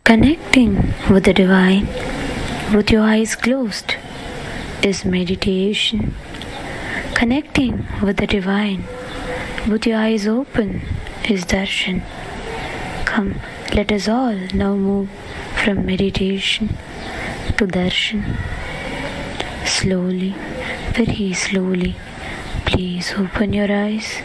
Connecting with the divine with your eyes closed is meditation. Connecting with the divine with your eyes open is darshan. Come, let us all now move from meditation to darshan. Slowly, very slowly, please open your eyes.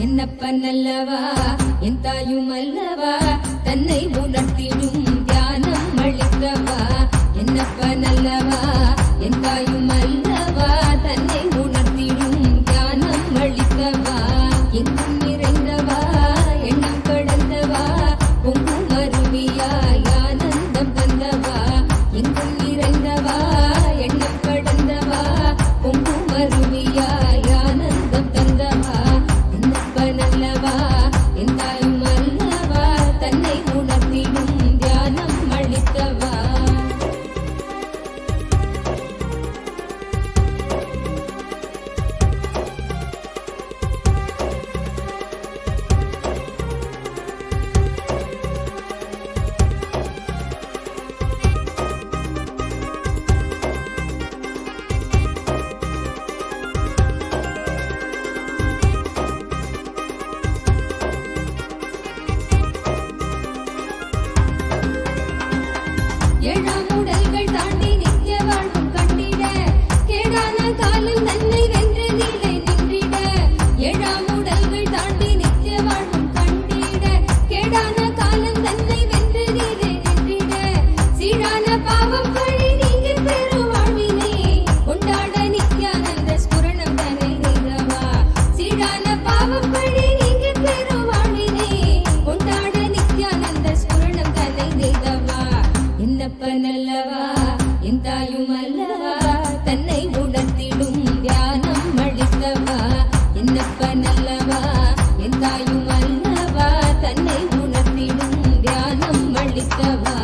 என்னப்பனல்லவா என் தாயுமல்லவா தன்னை உணர்த்திடும் தியானம் அளித்தவா என்னப்பனல்லவா என் தாயுமல்லவா தன்னை உணர்த்திடும் தியானம் அளித்தவா எங்கும் நிறைந்தவா எண்ணம் கடந்தவா பொங்கும் அருவியாய் ஆனந்தம் தந்தவா எங்கும் நிறைந்தவா எண்ணம் கடந்தவா பொங்கும் அருவியாய் ஆனந்தம் தந்தவா நல்லவா என் தாயும் அல்லவா தன்னை உணர்த்திடும் தியானம் அளித்தவா ஏழாம் உடல்கள் தாண்டி நித்திய வாழ்வும் கண்டிட கேடான காலில் தன்னை வென்று நீலை நின்றிட ஏழாம் உடல்கள் தாண்டி நித்திய வாழ்வும் கண்டிட கேடான காலம் தன்னை வென்று நீலை நின்றிட சீரான பாவம் கழி நீங்கி பெரும் வாழ்வினை கொண்டாட நித்யானந்த ஸ்புரணம் தன்னை நிறவா சீரான பாவம் கழி நீங்கி பெரும் வாழ்வினை கொண்டாட நித்யானந்த ஸ்புரணம் தன்னை நிறவா என்னப்பனல்லவா என் தாயும் அல்லவா தன்னை உணர்த்திடும் தியானம் அளித்தவா என்னப்பனல்லவா என் தாயும் அல்லவா தன்னை உணர்த்திடும் தியானம் அளித்தவா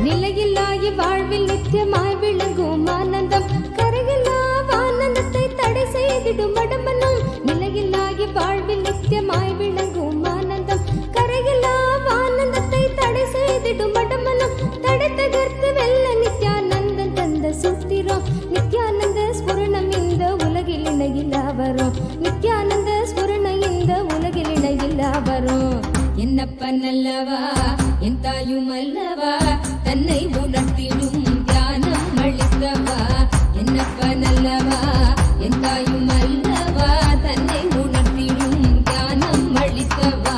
நிலையில்லாய வாழ்வில் நித்தியமாய் விளங்கும் ஆனந்தம் கரையில்லா ஆனந்தத்தை தடை செய்திடும் அடம்பனும் நிலையில்லாய வாழ்வில் நித்தியமாய் விளங்கும் ஆனந்தம் கரையில்லா ஆனந்தத்தை தடை செய்திடும் அடம்பனும் தடை தகர்த்து வெல்ல நித்யானந்தம் தந்த சூத்திரம் நித்யானந்த ஸ்புரணம் இந்த உலகில் இணையில்லா வரும் நித்யானந்த ஸ்புரணம் இந்த உலகில் இணையில்லா என்னப்பனல்லவா என் தாயுமல்லவா தன்னை உணர்த்திடும் தியானம் அளித்தவா என்னப்பனல்லவா என் தாயுமல்லவா தன்னை உணர்த்திடும் தியானம் அளித்தவா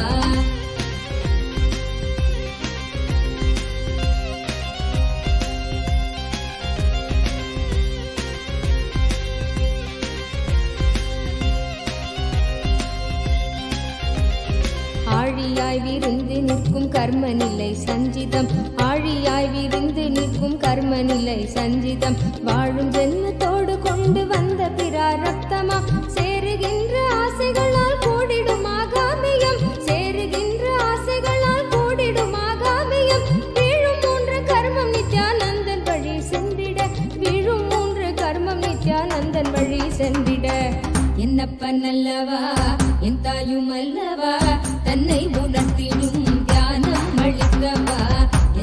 ஆழியாய் விருந்து நிற்கும் கர்மநிலை சஞ்சிதம் ஆழியாய் விருந்து நிற்கும் கர்மநிலை சஞ்சிதம் வாழும் ஜென்மத்தோடு கொண்டு வந்த பிராரப்தமா சேருகின்ற ஆசைகளால் கூடிடும் ஆகாமியம் சேருகின்ற ஆசைகளால் கூடிடும் ஆகாமியம் வீழும் மூன்று கர்மம் நித்யானந்தன் வழி சென்றிட வீழும் மூன்று கர்மம் நித்யானந்தன் வழி சென்றிட என்னப்பனல்லவா என் தாயுமல்லவா தன்னை உணர்த்திடும் தியானம் அளித்தவா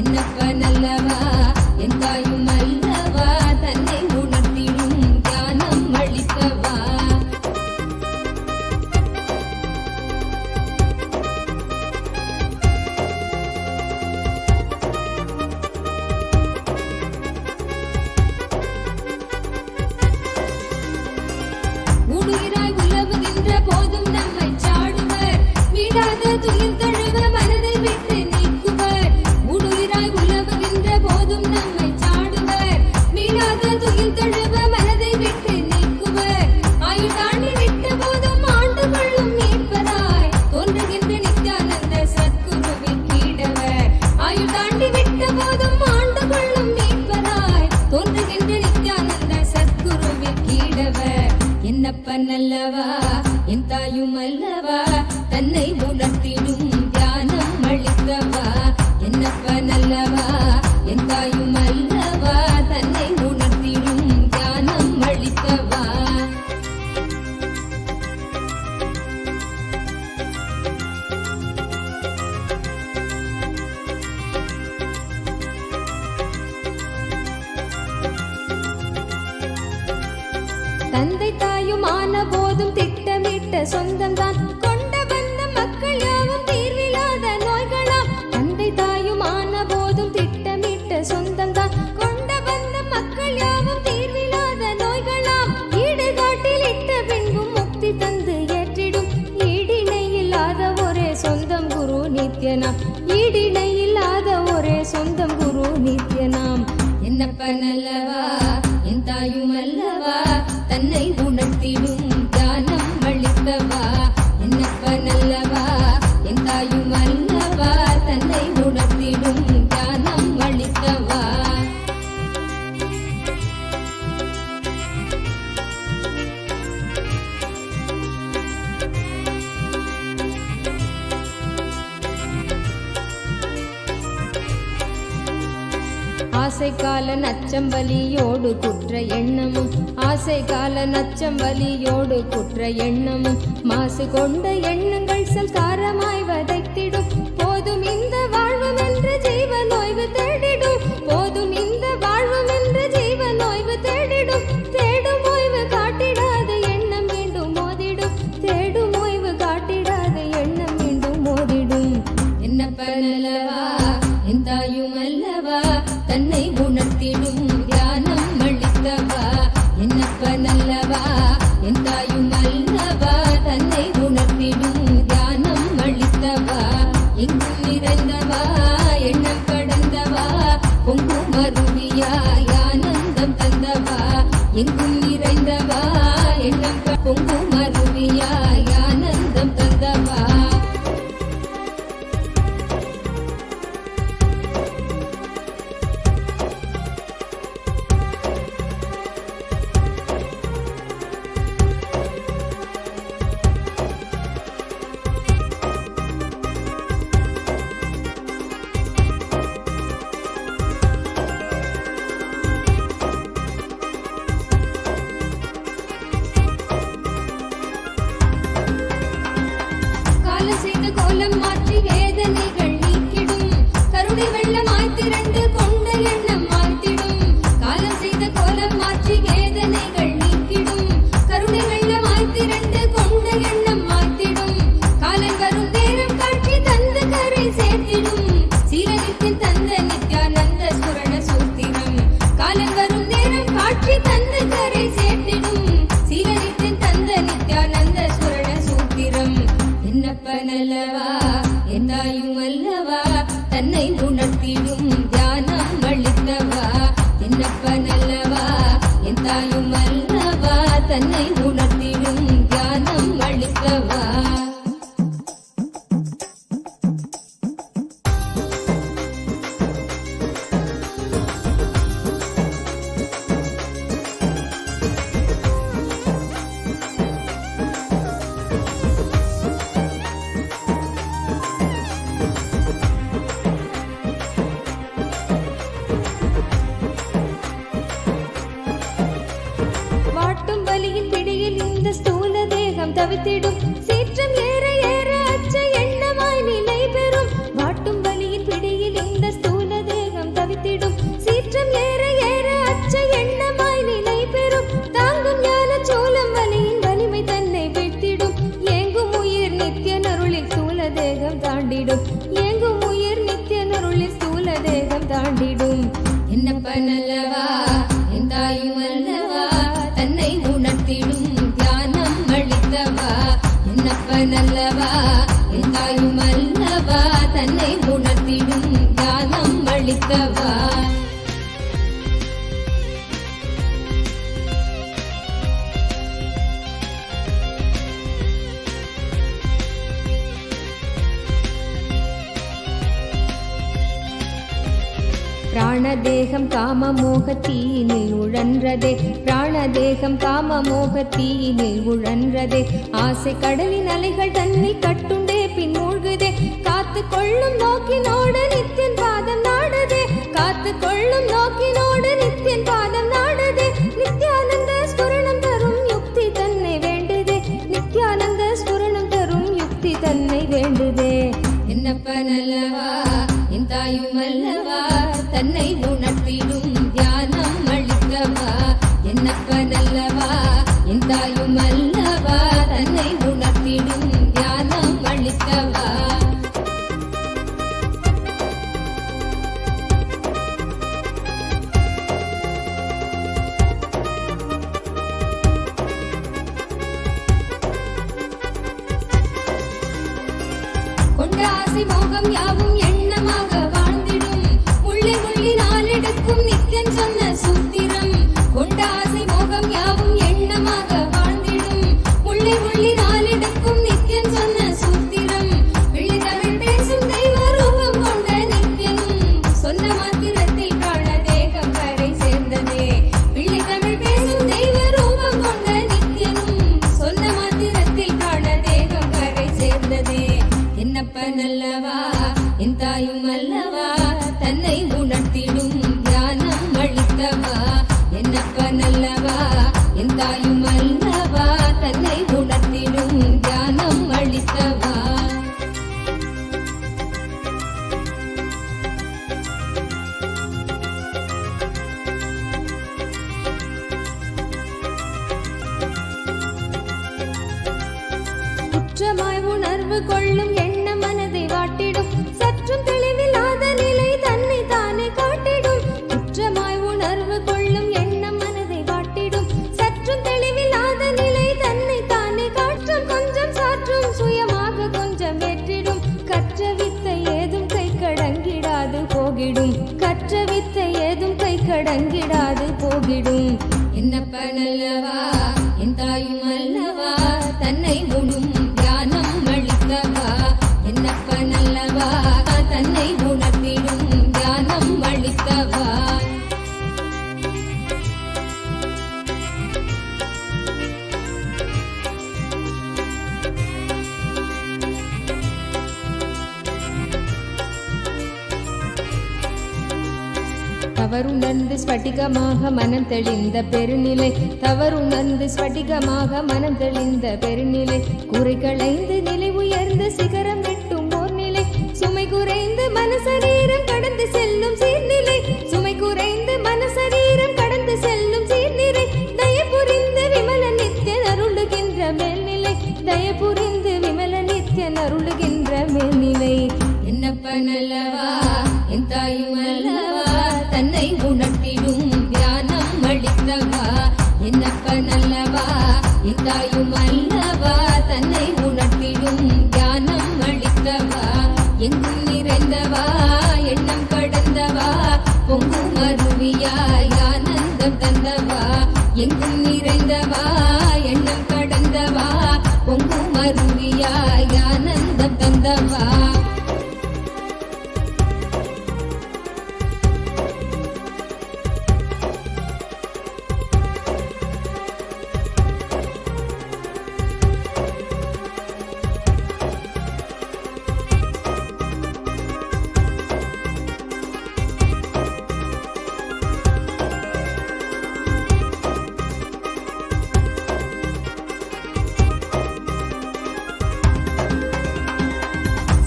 என்னப்பனல்லவா என் தாயுமல்லவா தன்னை உணர்த்திடும் தியானம் அளித்தவா ஊடுகிறாய் உலவுகின்ற போதும் நம்மை சாடுவர் வீடாத துயில் தழுவ மனதை விட்டு நீக்குவர் ஊடுகிறாய் உலவுகின்ற போதும் நம்மை சாடுவர் வீடாத துயில் தழுவ மனதை விட்டு நீக்குவர் ஆயுள் தாண்டி விட்ட போதும் ஆண்டு கொள்ளும் நீப்பராய் தோன்றுகின்ற நித்யானந்த சத்குருவின் கீடவர் ஆயுள் தாண்டி விட்ட போதும் ஆண்டு கொள்ளும் நீப்பராய் தோன்றுகின்ற நித்யானந்த சத்குருவின் கீடவர் என்னப்பனல்லவா என் தாயுமல்லவா தன்னை உணர்த்திடும் தியானம் அளித்தவா என்னப்பனல்லவா என் தாயுமல்லவா தன்னை உணர்த்திடும் தியானம் அளித்தவா தந்தை தாயுமான போதும் திட்டமிட்ட சொந்தம்தான் கொண்ட வந்த மக்கள் யாவும் தீர்வில்லாத நோய்களாம் தந்தை தாயுமான போதும் திட்டமிட்ட சொந்தம்தான் கொண்ட வந்த மக்கள் யாவும் தீர்வில்லாத நோய்களாம் ஈடுகாட்டில் இட்ட பின்பும் முக்தி தந்து ஏற்றிடும் ஈடிணை இல்லாத ஒரே சொந்தம் குரு நித்யனாம் ஈடிணை இல்லாத ஒரே சொந்தம் குரு நித்யனாம் என்னப்பனல்லவா என் தாயுமல்லவா தன்னை உணர்த்திடும் தியானம் அளித்தவா என்னப்பனல்லவா என் தாயுமல்லவா தன்னை உணர்த்திடும் தியானம் அளித்தவா ஆசை கால நச்சம் வலியோடு குற்ற எண்ணமும் ஆசை கால நச்சம் வலியோடு குற்ற எண்ணமும் மாசு கொண்ட எண்ணங்கள் சல்காரமாய் வதைத்திடும் போதும் இந்த வாழ்வும் என்று ஜீவன் ஓய்வு தேடிடும் போதும் இந்த வாழ்வும் என்று ஜீவன் ஓய்வு தேடிடும் தேடும் ஓய்வு காட்டிடாத எண்ணம் மீண்டும் மோதிடும் தேடும் ஓய்வு காட்டிடாத எண்ணம் மீண்டும் மோதிடும் என்னப்பனல்லவா என் தாயுமல்லவா தன்னை உணர்த்திடும் தியானம் அளித்தவா என்னப்பனல்லவா என் தாயுமல்லவா தன்னை உணர்த்திடும் தியானம் அளித்தவா எங்கும் நிறைந்தவா எண்ணம் கடந்தவா பொங்கும் அருவியாய் ஆனந்தம் தந்தவா எங்கும் நிறைந்தவா எண்ணம் பொங்கும் அருவியாய் ஆனந்தம் தந்தவா தந்த நித்யானந்த ஸ்புரண சூத்திரம் காலம் வரும் நேரம் காட்சி தந்து கரை சேர்த்திடும் சீலனித்தின் தந்த நித்யானந்த ஸ்புரண சூத்திரம் என்னப்பனல்லவா எந்தாயும் அல்லவா தன்னை உணர்த்திடும் தியானம் அளித்தவா என்னப்பனல்லவா எந்தாயும் அல்லவா தன்னை உணர்த்திடும் தியானம் அளித்தவா தவித்திடும் சீற்றம் ஏற ஏற அச்ச எண்ணமாய் நிலை பெறும் வாட்டும் வலியின் பிடியில் இந்த ஸ்தூல தேகம் தவித்திடும் சீற்றம் ஏற ஏற அச்ச எண்ணமாய் நிலை பெறும் தாங்கும் ஞான சோளம் வலியின் வலிமை தன்னை வீழ்த்திடும் ஏங்கும் உயிர் நித்திய நருளில் ஸ்தூல தேகம் தாண்டிடும் ஏங்கும் உயிர் நித்திய நருளில் ஸ்தூல தேகம் தாண்டிடும் என்னப்பனல்லவா எந்தாயும் அல்லவா தன்னை உணர்த்திடும் என்னப்பனல்லவா எந்தாயும் அல்லவா தன்னை உணர்த்திடும் ஞானம் அளித்தவா பிராணதேகம் காமமோகத்தீயினில் உழன்றதே பிராணதேகம் காமமோகத்தீயினில் உழன்றதே ஆசை கடலின் அலைகள் தன்னை கட்டுண்டே பின் மூழ்குதே காத்து கொள்ளும் நோக்கினோடு நித்தியன் பாதம் நாடுதே காத்து கொள்ளும் நோக்கினோடு நித்தியன் பாதம் நாடுதே நித்யானந்த ஸ்புரணம் தரும் யுக்தி தன்னை வேண்டுதே நித்யானந்த ஸ்புரணம் தரும் யுக்தி தன்னை வேண்டுதே என்னப்பனல்லவா எந்தாயும் அல்லவா தன்னை உணர்த்திடும் தியானம் அளித்தவா என்னப்பனல்லவா எந்தாயும் அல்லவா தன்னை உணர்த்திடும் தியானம் அளித்தவா கொண்ட ஆசை மோகம் யாவும் எண்ணமாக வாழ்ந்திடும் உள்ளே உள்ளி நாளெடுக்கும் நித்தியன் சொன்ன சூத்திரம் கொண்ட ஆசை மோகம் யாவும் எண்ணமாக வாழ்ந்திடும் உள்ளே உள்ளி நாளெடுக்கும் நித்தியன் சொன்ன சூத்திரம் வெள்ளி தமிழ் பேசும் தெய்வ ரூபம் கொண்ட நித்தியனும் சொன்ன மாத்திரத்தில் பிராண தேகம் கரை சேர்ந்ததே வெள்ளி தமிழ் பேசும் தெய்வ ரூபம் கொண்ட நித்தியனும் சொன்ன மாத்திரத்தில் பிராண தேகம் கரை சேர்ந்ததே என்னப்பனல்லவா எந்தாயும் அல்லவா தன்னை உணர்த்திடும் தியானம் அளித்தவா என்னப்பனல்லவா எந்தாயும் அல்லவா தன்னை உணர்த்திடும் தியானம் அளித்தவா குற்றமாய் உணர்வு கொள்ளும் எண்ண மனதை வாட்டிடும் சற்றும் தெளிவில்லாத நிலை தன்னை தானே காட்டிடும் குற்றமாய் உணர்வு கொள்ளும் எண்ணம் மனதை வாட்டிடும் சற்றும் தெளிவில்லாத நிலை தன்னை தானே காற்றும் கொஞ்சம் சாற்றும் சுயமாக கொஞ்சம் வெற்றிடும் கற்ற வித்தை ஏதும் கை கடங்கிடாது போகிடும் கற்ற வித்தை ஏதும் கை கடங்கிடாது போகிடும் என்னப்பனல்லவா எந்தாயும் அல்லவா தன்னை உணும் தியானம் அளித்தவா என்னப்பனல்லவா தன்னை உணர்த்திடும் தியானம் அளித்தவா தவறுணர்ந்து ஸ்படிகமாக மனம் தெளிந்த பெருநிலை தவறுணர்ந்து ஸ்படிகமாக மனம் தெளிந்த பெருநிலை குறை களைந்து நிலை உயர்ந்து சிகரம் வெட்டும் ஓர் நிலை சுமை குறைந்து மனசரீரம் கடந்து செல்லும் சீர்நிலை சுமை குறைந்து மனசரீரம் கடந்து செல்லும் சீர்நிலை தயபுரிந்து விமல நித்தியன் அருளுகின்ற மேல்நிலை தயபுரிந்து விமல நித்தியன் அருளுகின்ற மேல்நிலை என்னப்பனல்லவா என் தாயும் தாயுமல்லவா தன்னை உணர்த்திடும் தியானம் அளித்தவா என்னப்பனல்லவா தாயுமல்லவா தன்னை உணர்த்திடும் தியானம் அளித்தவா எங்கும் நிறைந்தவா எண்ணம் கடந்தவா பொங்கும் அருவியாய் ஆனந்தம் தந்தவா எங்கும் நிறைந்தவா எண்ணம் கடந்தவா பொங்கும் அருவியாய் ஆனந்தம் தந்தவா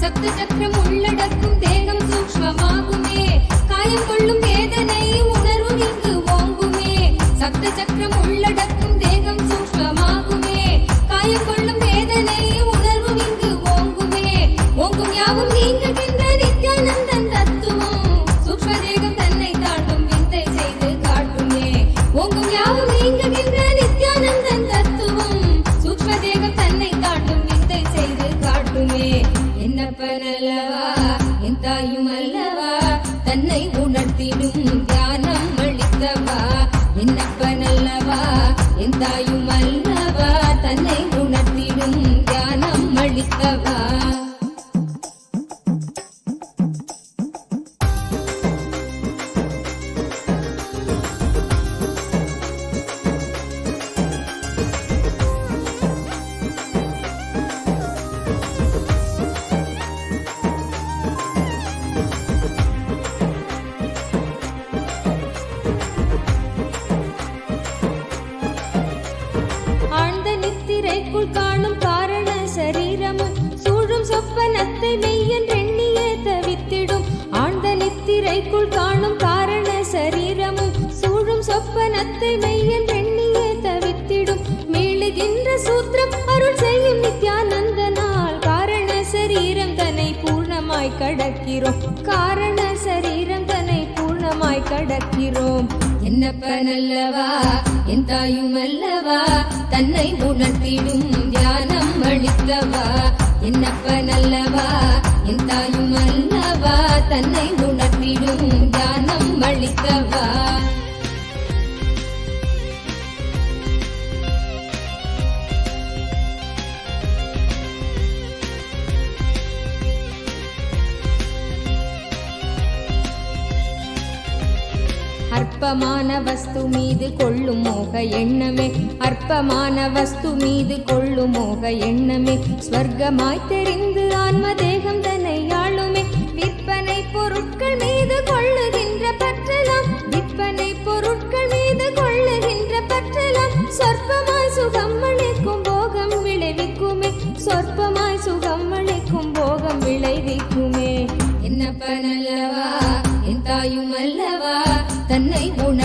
சப்த சக்கரம் உள்ளடக்கும் தேகம் சூக்ஷ்மமாகுமே காயம் கொள்ளும் வேதனை உணர்வு இங்கு ஓங்குமே சப்த சக்கரம் உள்ளடக்கும் தேகம் சூக்ஷ்மமாகுமே காயம் கொள்ளும் வேதனை உணர்வு இங்கு ஓங்குமே ஓங்கும் யாவும் நீங்குகின்ற நித்யானந்தன் தத்துவம் சூக்ஷ்ம தேகம் தன்னை தாண்டும் விந்தை செய்து காட்டுமே ஓங்கும் யாவும் நீங்குகின்ற நித்யானந்தன் தத்துவம் சூக்ஷ்ம தேகம் தன்னை தாண்டும் விந்தை செய்து காட்டுமே என்னப்பனல்லவா என் தாயுமல்லவா தன்னை உணர்த்திடும் தியானம் அளித்தவா என்னப்பனல்லவா என் தாயுமல்லவா தன்னை உணர்த்திடும் தியானம் அளித்தவா ஆழ்ந்த நித்திரைக்குள் காணும் காரண சரீரமும் சூழும் சொப்பனத்தை மெய்யென்றெண்ணியே தவித்திடும் ஆழ்ந்த நித்திரைக்குள் காணும் காரண சரீரமும் சூழும் சொப்பனத்தை மெய்யென்றெண்ணியே தவித்திடும் மீளுகின்ற சூத்திரம் அருள் செய்யும் நித்யானந்தனால் காரண சரீரம் தன்னை பூர்ணமாய் கடக்கிறோம் காரண சரீரம் தன்னை பூர்ணமாய் கடக்கிறோம் என்னப்பனல்லவா என் தாயுமல்லவா தன்னை உணர்த்திடும் தியானம் அளித்தவா என்னப்பனல்லவா என் தாயுமல்லவா தன்னை உணர்த்திடும் தியானம் அளித்தவா அற்பமான வஸ்து மீது கொள்ளும் மோக எண்ணமே அற்பமான வஸ்து மீது கொள்ளும் மோக எண்ணமே ஸ்வர்க்கமாய் தெரிந்து ஆன்ம தேகம் தன்னை ஆளுமே விற்பனை பொருட்கள் மீது கொள்ளுகின்ற பற்றலாம் விற்பனை பொருட்கள் மீது கொள்ளுகின்ற பற்றலாம் சொற்பமாய் சுகம் அளிக்கும் போகம் விளைவிக்குமே சொற்பமாய் சுகம் அளிக்கும் போகம் விளைவிக்குமே என்னப்பனல்லவா என் தாயுமல்லவா தன்னை உணர்